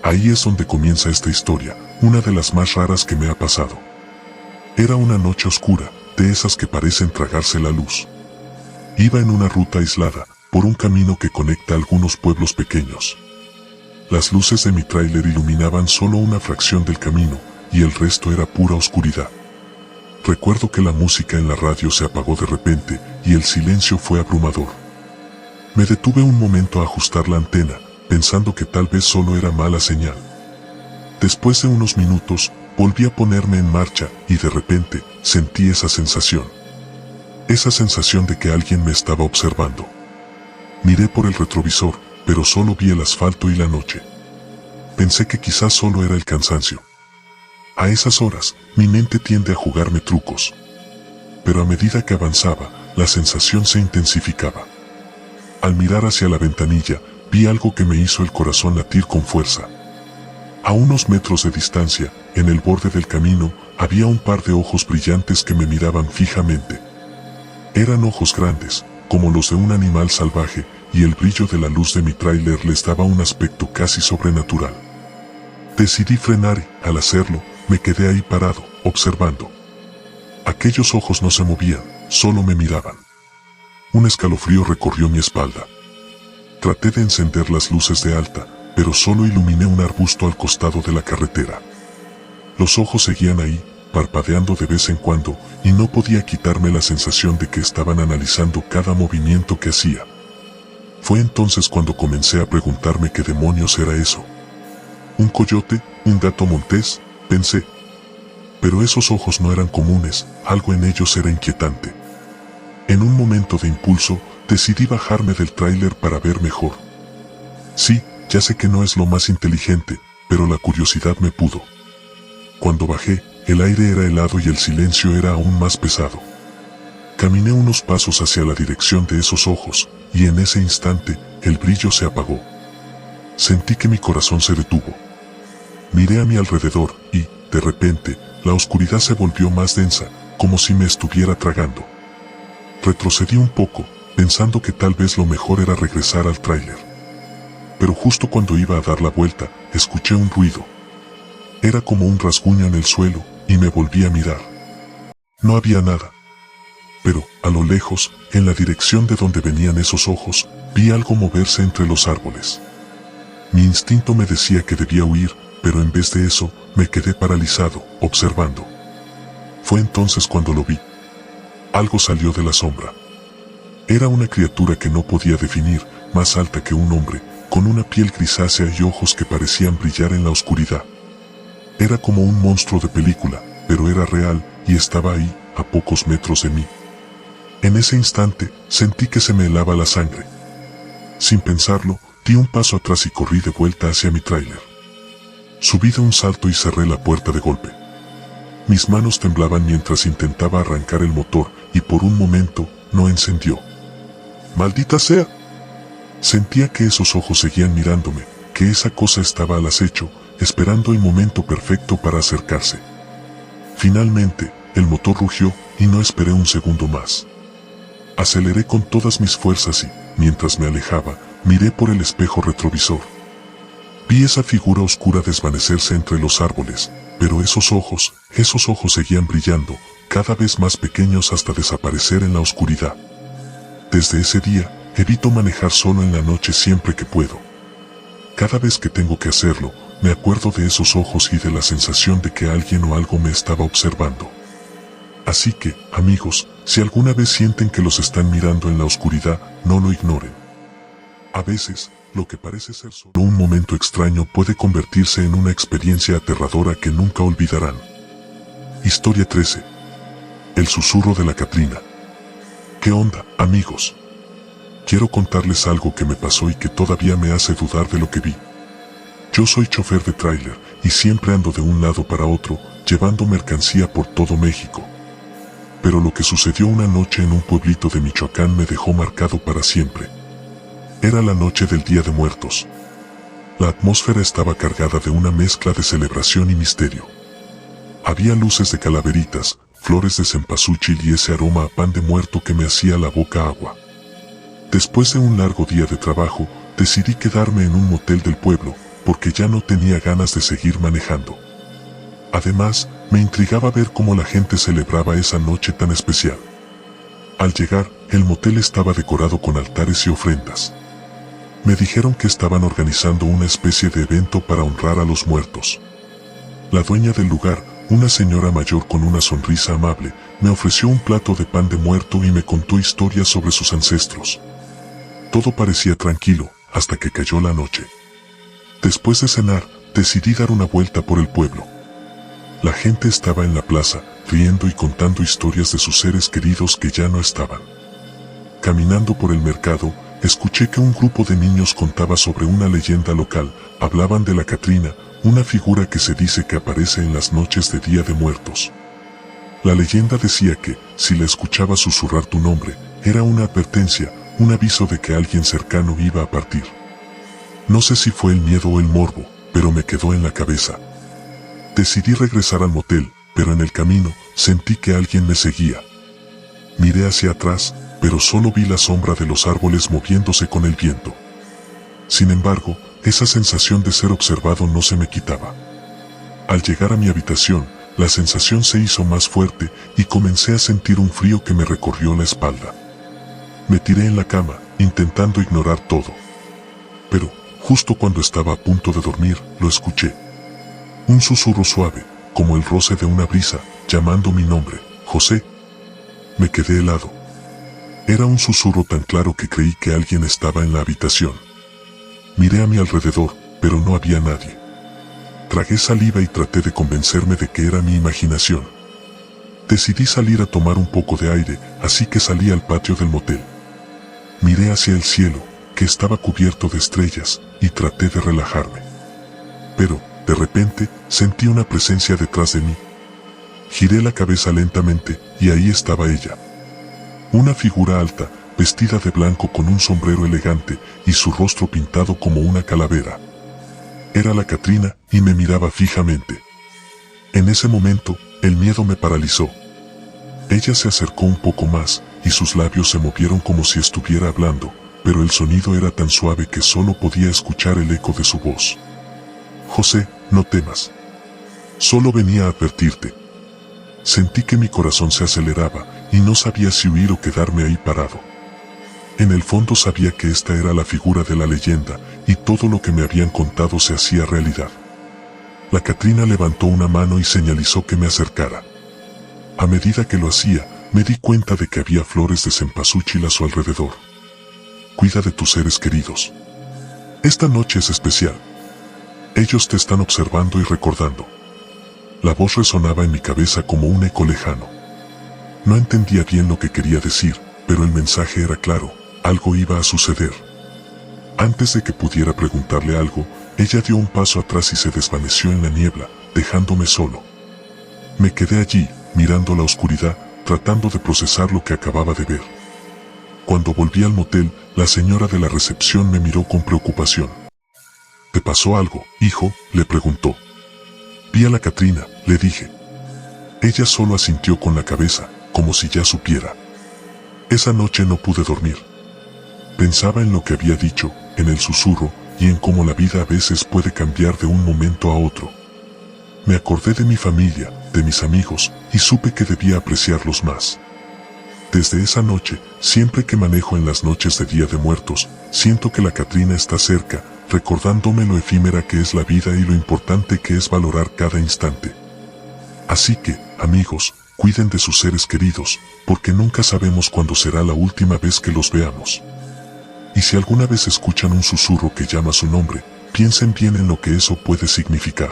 Ahí es donde comienza esta historia, una de las más raras que me ha pasado. Era una noche oscura, de esas que parecen tragarse la luz. Iba en una ruta aislada, por un camino que conecta algunos pueblos pequeños. Las luces de mi tráiler iluminaban solo una fracción del camino, y el resto era pura oscuridad. Recuerdo que la música en la radio se apagó de repente, y el silencio fue abrumador. Me detuve un momento a ajustar la antena, pensando que tal vez solo era mala señal. Después de unos minutos, volví a ponerme en marcha, y de repente, sentí esa sensación. Esa sensación de que alguien me estaba observando. Miré por el retrovisor, pero solo vi el asfalto y la noche. Pensé que quizás solo era el cansancio. A esas horas, mi mente tiende a jugarme trucos. Pero a medida que avanzaba, la sensación se intensificaba. Al mirar hacia la ventanilla, vi algo que me hizo el corazón latir con fuerza. A unos metros de distancia, en el borde del camino, había un par de ojos brillantes que me miraban fijamente. Eran ojos grandes, como los de un animal salvaje, y el brillo de la luz de mi tráiler les daba un aspecto casi sobrenatural. Decidí frenar y, al hacerlo, me quedé ahí parado, observando. Aquellos ojos no se movían, solo me miraban. Un escalofrío recorrió mi espalda. Traté de encender las luces de alta, pero solo iluminé un arbusto al costado de la carretera. Los ojos seguían ahí, parpadeando de vez en cuando, y no podía quitarme la sensación de que estaban analizando cada movimiento que hacía. Fue entonces cuando comencé a preguntarme qué demonios era eso. ¿Un coyote? ¿Un gato montés?, pensé. Pero esos ojos no eran comunes, algo en ellos era inquietante. En un momento de impulso, decidí bajarme del tráiler para ver mejor. Sí, ya sé que no es lo más inteligente, pero la curiosidad me pudo. Cuando bajé, el aire era helado y el silencio era aún más pesado. Caminé unos pasos hacia la dirección de esos ojos, y en ese instante, el brillo se apagó. Sentí que mi corazón se detuvo. Miré a mi alrededor y, de repente, la oscuridad se volvió más densa, como si me estuviera tragando. Retrocedí un poco, pensando que tal vez lo mejor era regresar al tráiler. Pero justo cuando iba a dar la vuelta, escuché un ruido. Era como un rasguño en el suelo, y me volví a mirar. No había nada. Pero, a lo lejos, en la dirección de donde venían esos ojos, vi algo moverse entre los árboles. Mi instinto me decía que debía huir, pero en vez de eso, me quedé paralizado, observando. Fue entonces cuando lo vi. Algo salió de la sombra. Era una criatura que no podía definir, más alta que un hombre, con una piel grisácea y ojos que parecían brillar en la oscuridad. Era como un monstruo de película, pero era real, y estaba ahí, a pocos metros de mí. En ese instante, sentí que se me helaba la sangre. Sin pensarlo, di un paso atrás y corrí de vuelta hacia mi tráiler. Subí de un salto y cerré la puerta de golpe. Mis manos temblaban mientras intentaba arrancar el motor, y por un momento, no encendió. ¡Maldita sea! Sentía que esos ojos seguían mirándome, que esa cosa estaba al acecho, esperando el momento perfecto para acercarse. Finalmente, el motor rugió, y no esperé un segundo más. Aceleré con todas mis fuerzas y, mientras me alejaba, miré por el espejo retrovisor. Vi esa figura oscura desvanecerse entre los árboles, pero esos ojos seguían brillando, cada vez más pequeños hasta desaparecer en la oscuridad. Desde ese día, evito manejar solo en la noche siempre que puedo. Cada vez que tengo que hacerlo, me acuerdo de esos ojos y de la sensación de que alguien o algo me estaba observando. Así que, amigos, si alguna vez sienten que los están mirando en la oscuridad, no lo ignoren. A veces, lo que parece ser solo un momento extraño puede convertirse en una experiencia aterradora que nunca olvidarán. Historia 13. El susurro de la Catrina. ¿Qué onda, amigos? Quiero contarles algo que me pasó y que todavía me hace dudar de lo que vi. Yo soy chofer de tráiler, y siempre ando de un lado para otro, llevando mercancía por todo México. Pero lo que sucedió una noche en un pueblito de Michoacán me dejó marcado para siempre. Era la noche del Día de Muertos. La atmósfera estaba cargada de una mezcla de celebración y misterio. Había luces de calaveritas, flores de cempasúchil y ese aroma a pan de muerto que me hacía la boca agua. Después de un largo día de trabajo, decidí quedarme en un motel del pueblo, porque ya no tenía ganas de seguir manejando. Además, me intrigaba ver cómo la gente celebraba esa noche tan especial. Al llegar, el motel estaba decorado con altares y ofrendas. Me dijeron que estaban organizando una especie de evento para honrar a los muertos. La dueña del lugar, una señora mayor con una sonrisa amable, me ofreció un plato de pan de muerto y me contó historias sobre sus ancestros. Todo parecía tranquilo, hasta que cayó la noche. Después de cenar, decidí dar una vuelta por el pueblo. La gente estaba en la plaza, riendo y contando historias de sus seres queridos que ya no estaban. Caminando por el mercado, escuché que un grupo de niños contaba sobre una leyenda local. Hablaban de la Catrina, una figura que se dice que aparece en las noches de Día de Muertos. La leyenda decía que, si la escuchabas susurrar tu nombre, era una advertencia, un aviso de que alguien cercano iba a partir. No sé si fue el miedo o el morbo, pero me quedó en la cabeza. Decidí regresar al motel, pero en el camino, sentí que alguien me seguía. Miré hacia atrás, pero solo vi la sombra de los árboles moviéndose con el viento. Sin embargo, esa sensación de ser observado no se me quitaba. Al llegar a mi habitación, la sensación se hizo más fuerte y comencé a sentir un frío que me recorrió la espalda. Me tiré en la cama, intentando ignorar todo. Pero, justo cuando estaba a punto de dormir, lo escuché. Un susurro suave, como el roce de una brisa, llamando mi nombre, José. Me quedé helado. Era un susurro tan claro que creí que alguien estaba en la habitación. Miré a mi alrededor, pero no había nadie. Tragué saliva y traté de convencerme de que era mi imaginación. Decidí salir a tomar un poco de aire, así que salí al patio del motel. Miré hacia el cielo, que estaba cubierto de estrellas, y traté de relajarme. Pero, de repente, sentí una presencia detrás de mí. Giré la cabeza lentamente, y ahí estaba ella. Una figura alta, vestida de blanco con un sombrero elegante, y su rostro pintado como una calavera. Era la Catrina, y me miraba fijamente. En ese momento, el miedo me paralizó. Ella se acercó un poco más, y sus labios se movieron como si estuviera hablando, pero el sonido era tan suave que solo podía escuchar el eco de su voz. José, no temas. Solo venía a advertirte. Sentí que mi corazón se aceleraba, y no sabía si huir o quedarme ahí parado. En el fondo sabía que esta era la figura de la leyenda, y todo lo que me habían contado se hacía realidad. La Catrina levantó una mano y señalizó que me acercara. A medida que lo hacía, me di cuenta de que había flores de cempasúchil a su alrededor. Cuida de tus seres queridos. Esta noche es especial. Ellos te están observando y recordando. La voz resonaba en mi cabeza como un eco lejano. No entendía bien lo que quería decir, pero el mensaje era claro, algo iba a suceder. Antes de que pudiera preguntarle algo, ella dio un paso atrás y se desvaneció en la niebla, dejándome solo. Me quedé allí, mirando la oscuridad, tratando de procesar lo que acababa de ver. Cuando volví al motel, la señora de la recepción me miró con preocupación. ¿Te pasó algo, hijo?, le preguntó. Vi a la Catrina, le dije. Ella solo asintió con la cabeza, como si ya supiera. Esa noche no pude dormir. Pensaba en lo que había dicho, en el susurro, y en cómo la vida a veces puede cambiar de un momento a otro. Me acordé de mi familia, de mis amigos, y supe que debía apreciarlos más. Desde esa noche, siempre que manejo en las noches de Día de Muertos, siento que la Catrina está cerca, recordándome lo efímera que es la vida y lo importante que es valorar cada instante. Así que, amigos, cuiden de sus seres queridos, porque nunca sabemos cuándo será la última vez que los veamos. Y si alguna vez escuchan un susurro que llama su nombre, piensen bien en lo que eso puede significar.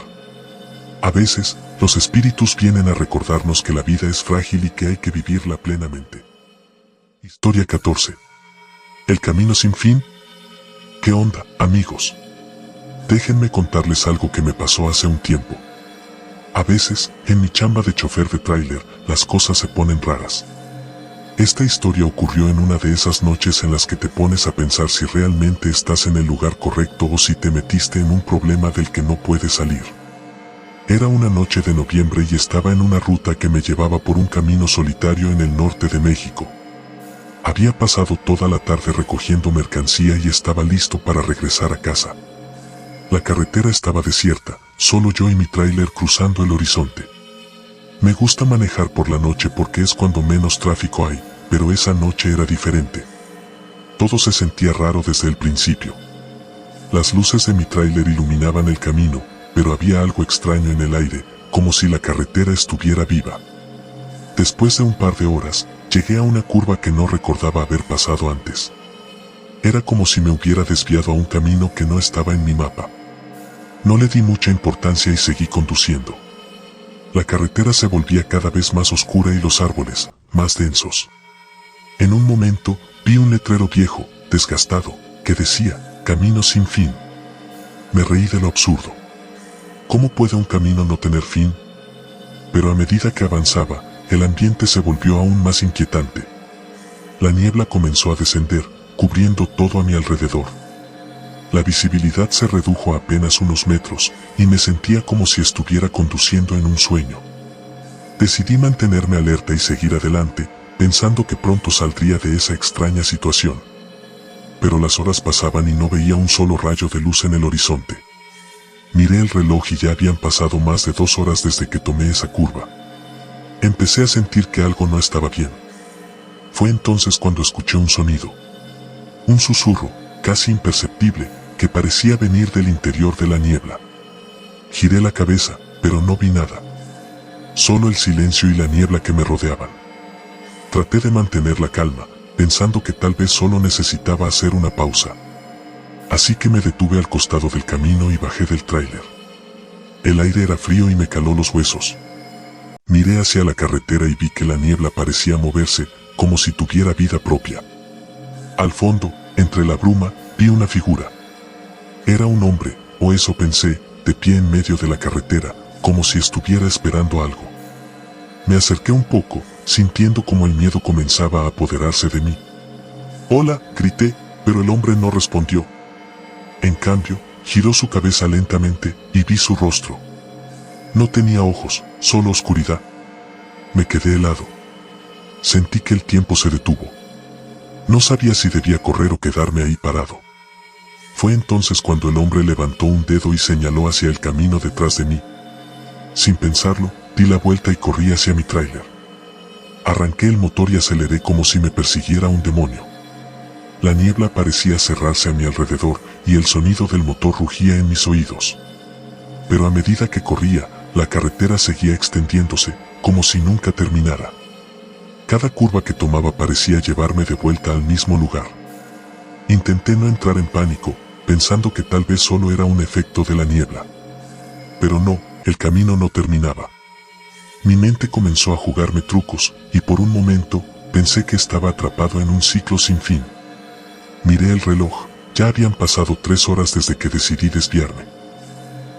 A veces, los espíritus vienen a recordarnos que la vida es frágil y que hay que vivirla plenamente. Historia 14. El camino sin fin. ¿Qué onda, amigos? Déjenme contarles algo que me pasó hace un tiempo. A veces, en mi chamba de chofer de tráiler, las cosas se ponen raras. Esta historia ocurrió en una de esas noches en las que te pones a pensar si realmente estás en el lugar correcto o si te metiste en un problema del que no puedes salir. Era una noche de noviembre y estaba en una ruta que me llevaba por un camino solitario en el norte de México. Había pasado toda la tarde recogiendo mercancía y estaba listo para regresar a casa. La carretera estaba desierta, solo yo y mi tráiler cruzando el horizonte. Me gusta manejar por la noche porque es cuando menos tráfico hay, pero esa noche era diferente. Todo se sentía raro desde el principio. Las luces de mi tráiler iluminaban el camino, pero había algo extraño en el aire, como si la carretera estuviera viva. Después de un par de horas, llegué a una curva que no recordaba haber pasado antes. Era como si me hubiera desviado a un camino que no estaba en mi mapa. No le di mucha importancia y seguí conduciendo. La carretera se volvía cada vez más oscura y los árboles, más densos. En un momento, vi un letrero viejo, desgastado, que decía, Camino sin fin. Me reí de lo absurdo. ¿Cómo puede un camino no tener fin? Pero a medida que avanzaba, el ambiente se volvió aún más inquietante. La niebla comenzó a descender, cubriendo todo a mi alrededor. La visibilidad se redujo a apenas unos metros, y me sentía como si estuviera conduciendo en un sueño. Decidí mantenerme alerta y seguir adelante, pensando que pronto saldría de esa extraña situación. Pero las horas pasaban y no veía un solo rayo de luz en el horizonte. Miré el reloj y ya habían pasado más de 2 horas desde que tomé esa curva. Empecé a sentir que algo no estaba bien. Fue entonces cuando escuché un sonido. Un susurro, casi imperceptible, que parecía venir del interior de la niebla. Giré la cabeza, pero no vi nada. Solo el silencio y la niebla que me rodeaban. Traté de mantener la calma, pensando que tal vez solo necesitaba hacer una pausa. Así que me detuve al costado del camino y bajé del tráiler. El aire era frío y me caló los huesos. Miré hacia la carretera y vi que la niebla parecía moverse, como si tuviera vida propia. Al fondo, entre la bruma, vi una figura. Era un hombre, o eso pensé, de pie en medio de la carretera, como si estuviera esperando algo. Me acerqué un poco, sintiendo como el miedo comenzaba a apoderarse de mí. «Hola», grité, pero el hombre no respondió. En cambio, giró su cabeza lentamente y vi su rostro. No tenía ojos, solo oscuridad. Me quedé helado. Sentí que el tiempo se detuvo. No sabía si debía correr o quedarme ahí parado. Fue entonces cuando el hombre levantó un dedo y señaló hacia el camino detrás de mí. Sin pensarlo, di la vuelta y corrí hacia mi tráiler. Arranqué el motor y aceleré como si me persiguiera un demonio. La niebla parecía cerrarse a mi alrededor y el sonido del motor rugía en mis oídos. Pero a medida que corría, la carretera seguía extendiéndose, como si nunca terminara. Cada curva que tomaba parecía llevarme de vuelta al mismo lugar. Intenté no entrar en pánico, pensando que tal vez solo era un efecto de la niebla. Pero no, el camino no terminaba. Mi mente comenzó a jugarme trucos, y por un momento, pensé que estaba atrapado en un ciclo sin fin. Miré el reloj, ya habían pasado 3 horas desde que decidí desviarme.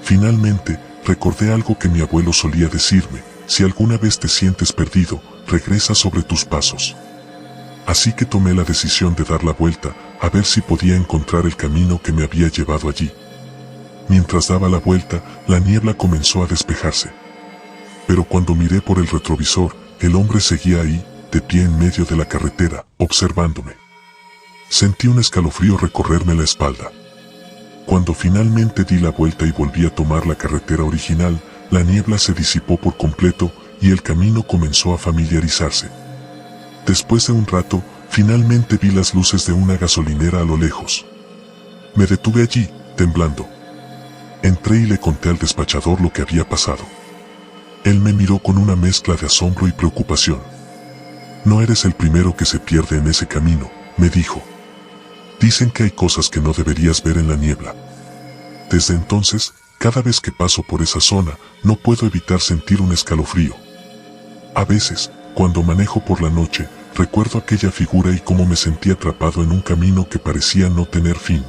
Finalmente, recordé algo que mi abuelo solía decirme: si alguna vez te sientes perdido, regresa sobre tus pasos. Así que tomé la decisión de dar la vuelta, a ver si podía encontrar el camino que me había llevado allí. Mientras daba la vuelta, la niebla comenzó a despejarse. Pero cuando miré por el retrovisor, el hombre seguía ahí, de pie en medio de la carretera, observándome. Sentí un escalofrío recorrerme la espalda. Cuando finalmente di la vuelta y volví a tomar la carretera original, la niebla se disipó por completo y el camino comenzó a familiarizarse. Después de un rato, finalmente vi las luces de una gasolinera a lo lejos. Me detuve allí, temblando. Entré y le conté al despachador lo que había pasado. Él me miró con una mezcla de asombro y preocupación. «No eres el primero que se pierde en ese camino», me dijo. «Dicen que hay cosas que no deberías ver en la niebla». Desde entonces, cada vez que paso por esa zona, no puedo evitar sentir un escalofrío. A veces, cuando manejo por la noche, recuerdo aquella figura y cómo me sentí atrapado en un camino que parecía no tener fin.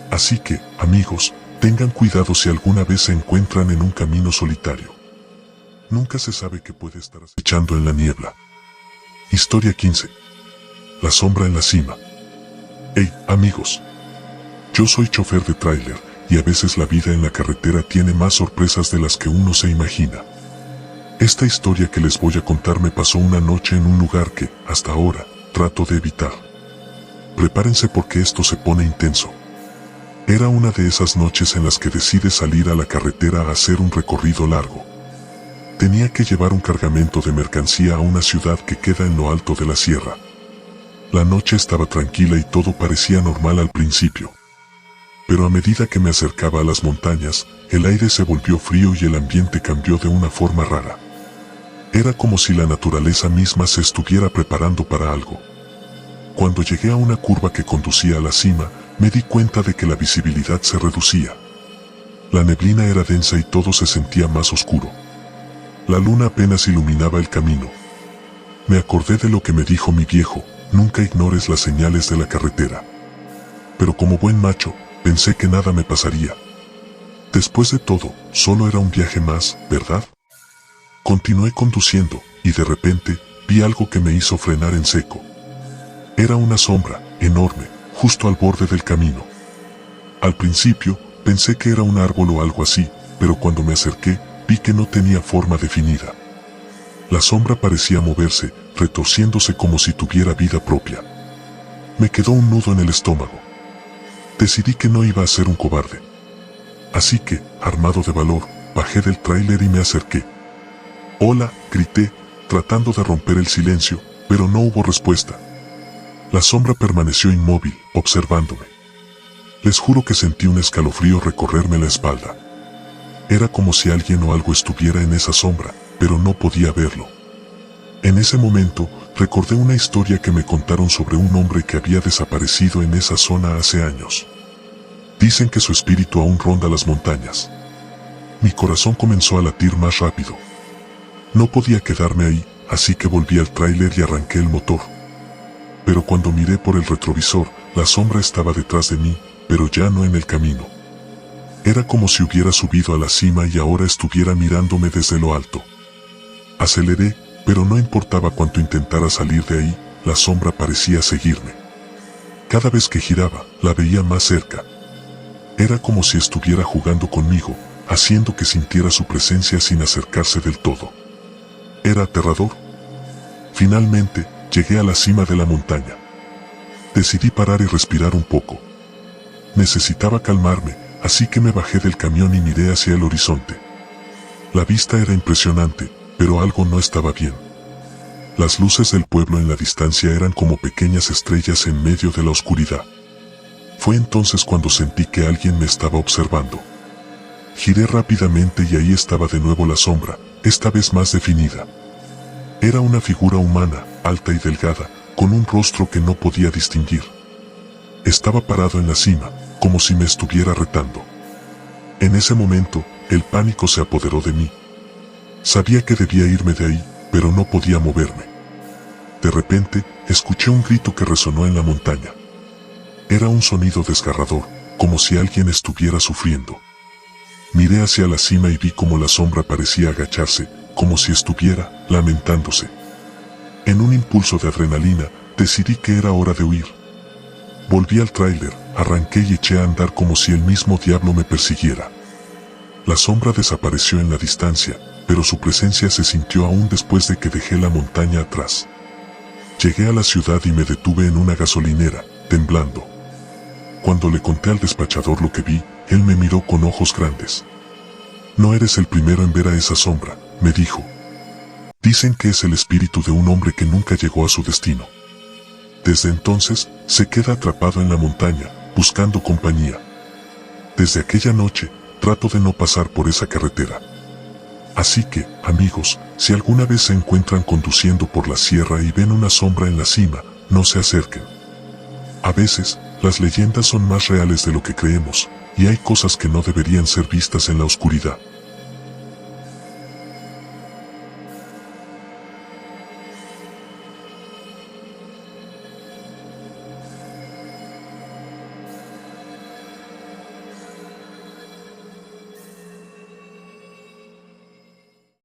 Así que, amigos, tengan cuidado si alguna vez se encuentran en un camino solitario. Nunca se sabe qué puede estar acechando en la niebla. Historia 15. La sombra en la cima. Hey, amigos. Yo soy chofer de tráiler, y a veces la vida en la carretera tiene más sorpresas de las que uno se imagina. Esta historia que les voy a contar me pasó una noche en un lugar que, hasta ahora, trato de evitar. Prepárense porque esto se pone intenso. Era una de esas noches en las que decides salir a la carretera a hacer un recorrido largo. Tenía que llevar un cargamento de mercancía a una ciudad que queda en lo alto de la sierra. La noche estaba tranquila y todo parecía normal al principio. Pero a medida que me acercaba a las montañas, el aire se volvió frío y el ambiente cambió de una forma rara. Era como si la naturaleza misma se estuviera preparando para algo. Cuando llegué a una curva que conducía a la cima, me di cuenta de que la visibilidad se reducía. La neblina era densa y todo se sentía más oscuro. La luna apenas iluminaba el camino. Me acordé de lo que me dijo mi viejo: nunca ignores las señales de la carretera. Pero como buen macho, pensé que nada me pasaría. Después de todo, solo era un viaje más, ¿verdad? Continué conduciendo, y de repente, vi algo que me hizo frenar en seco. Era una sombra, enorme, justo al borde del camino. Al principio, pensé que era un árbol o algo así, pero cuando me acerqué, vi que no tenía forma definida. La sombra parecía moverse, retorciéndose como si tuviera vida propia. Me quedó un nudo en el estómago. Decidí que no iba a ser un cobarde. Así que, armado de valor, bajé del tráiler y me acerqué. «Hola», grité, tratando de romper el silencio, pero no hubo respuesta. La sombra permaneció inmóvil, observándome. Les juro que sentí un escalofrío recorrerme la espalda. Era como si alguien o algo estuviera en esa sombra, pero no podía verlo. En ese momento, recordé una historia que me contaron sobre un hombre que había desaparecido en esa zona hace años. Dicen que su espíritu aún ronda las montañas. Mi corazón comenzó a latir más rápido. No podía quedarme ahí, así que volví al tráiler y arranqué el motor. Pero cuando miré por el retrovisor, la sombra estaba detrás de mí, pero ya no en el camino. Era como si hubiera subido a la cima y ahora estuviera mirándome desde lo alto. Aceleré, pero no importaba cuánto intentara salir de ahí, la sombra parecía seguirme. Cada vez que giraba, la veía más cerca. Era como si estuviera jugando conmigo, haciendo que sintiera su presencia sin acercarse del todo. Era aterrador. Finalmente, llegué a la cima de la montaña. Decidí parar y respirar un poco. Necesitaba calmarme, así que me bajé del camión y miré hacia el horizonte. La vista era impresionante, pero algo no estaba bien. Las luces del pueblo en la distancia eran como pequeñas estrellas en medio de la oscuridad. Fue entonces cuando sentí que alguien me estaba observando. Giré rápidamente y ahí estaba de nuevo la sombra, esta vez más definida. Era una figura humana, alta y delgada, con un rostro que no podía distinguir. Estaba parado en la cima, como si me estuviera retando. En ese momento, el pánico se apoderó de mí. Sabía que debía irme de ahí, pero no podía moverme. De repente, escuché un grito que resonó en la montaña. Era un sonido desgarrador, como si alguien estuviera sufriendo. Miré hacia la cima y vi cómo la sombra parecía agacharse, como si estuviera lamentándose. En un impulso de adrenalina, decidí que era hora de huir. Volví al tráiler, arranqué y eché a andar como si el mismo diablo me persiguiera. La sombra desapareció en la distancia, pero su presencia se sintió aún después de que dejé la montaña atrás. Llegué a la ciudad y me detuve en una gasolinera, temblando. Cuando le conté al despachador lo que vi, él me miró con ojos grandes. «No eres el primero en ver a esa sombra», me dijo. «Dicen que es el espíritu de un hombre que nunca llegó a su destino. Desde entonces, se queda atrapado en la montaña, buscando compañía. Desde aquella noche, trato de no pasar por esa carretera. Así que, amigos, si alguna vez se encuentran conduciendo por la sierra y ven una sombra en la cima, no se acerquen. A veces, las leyendas son más reales de lo que creemos, y hay cosas que no deberían ser vistas en la oscuridad».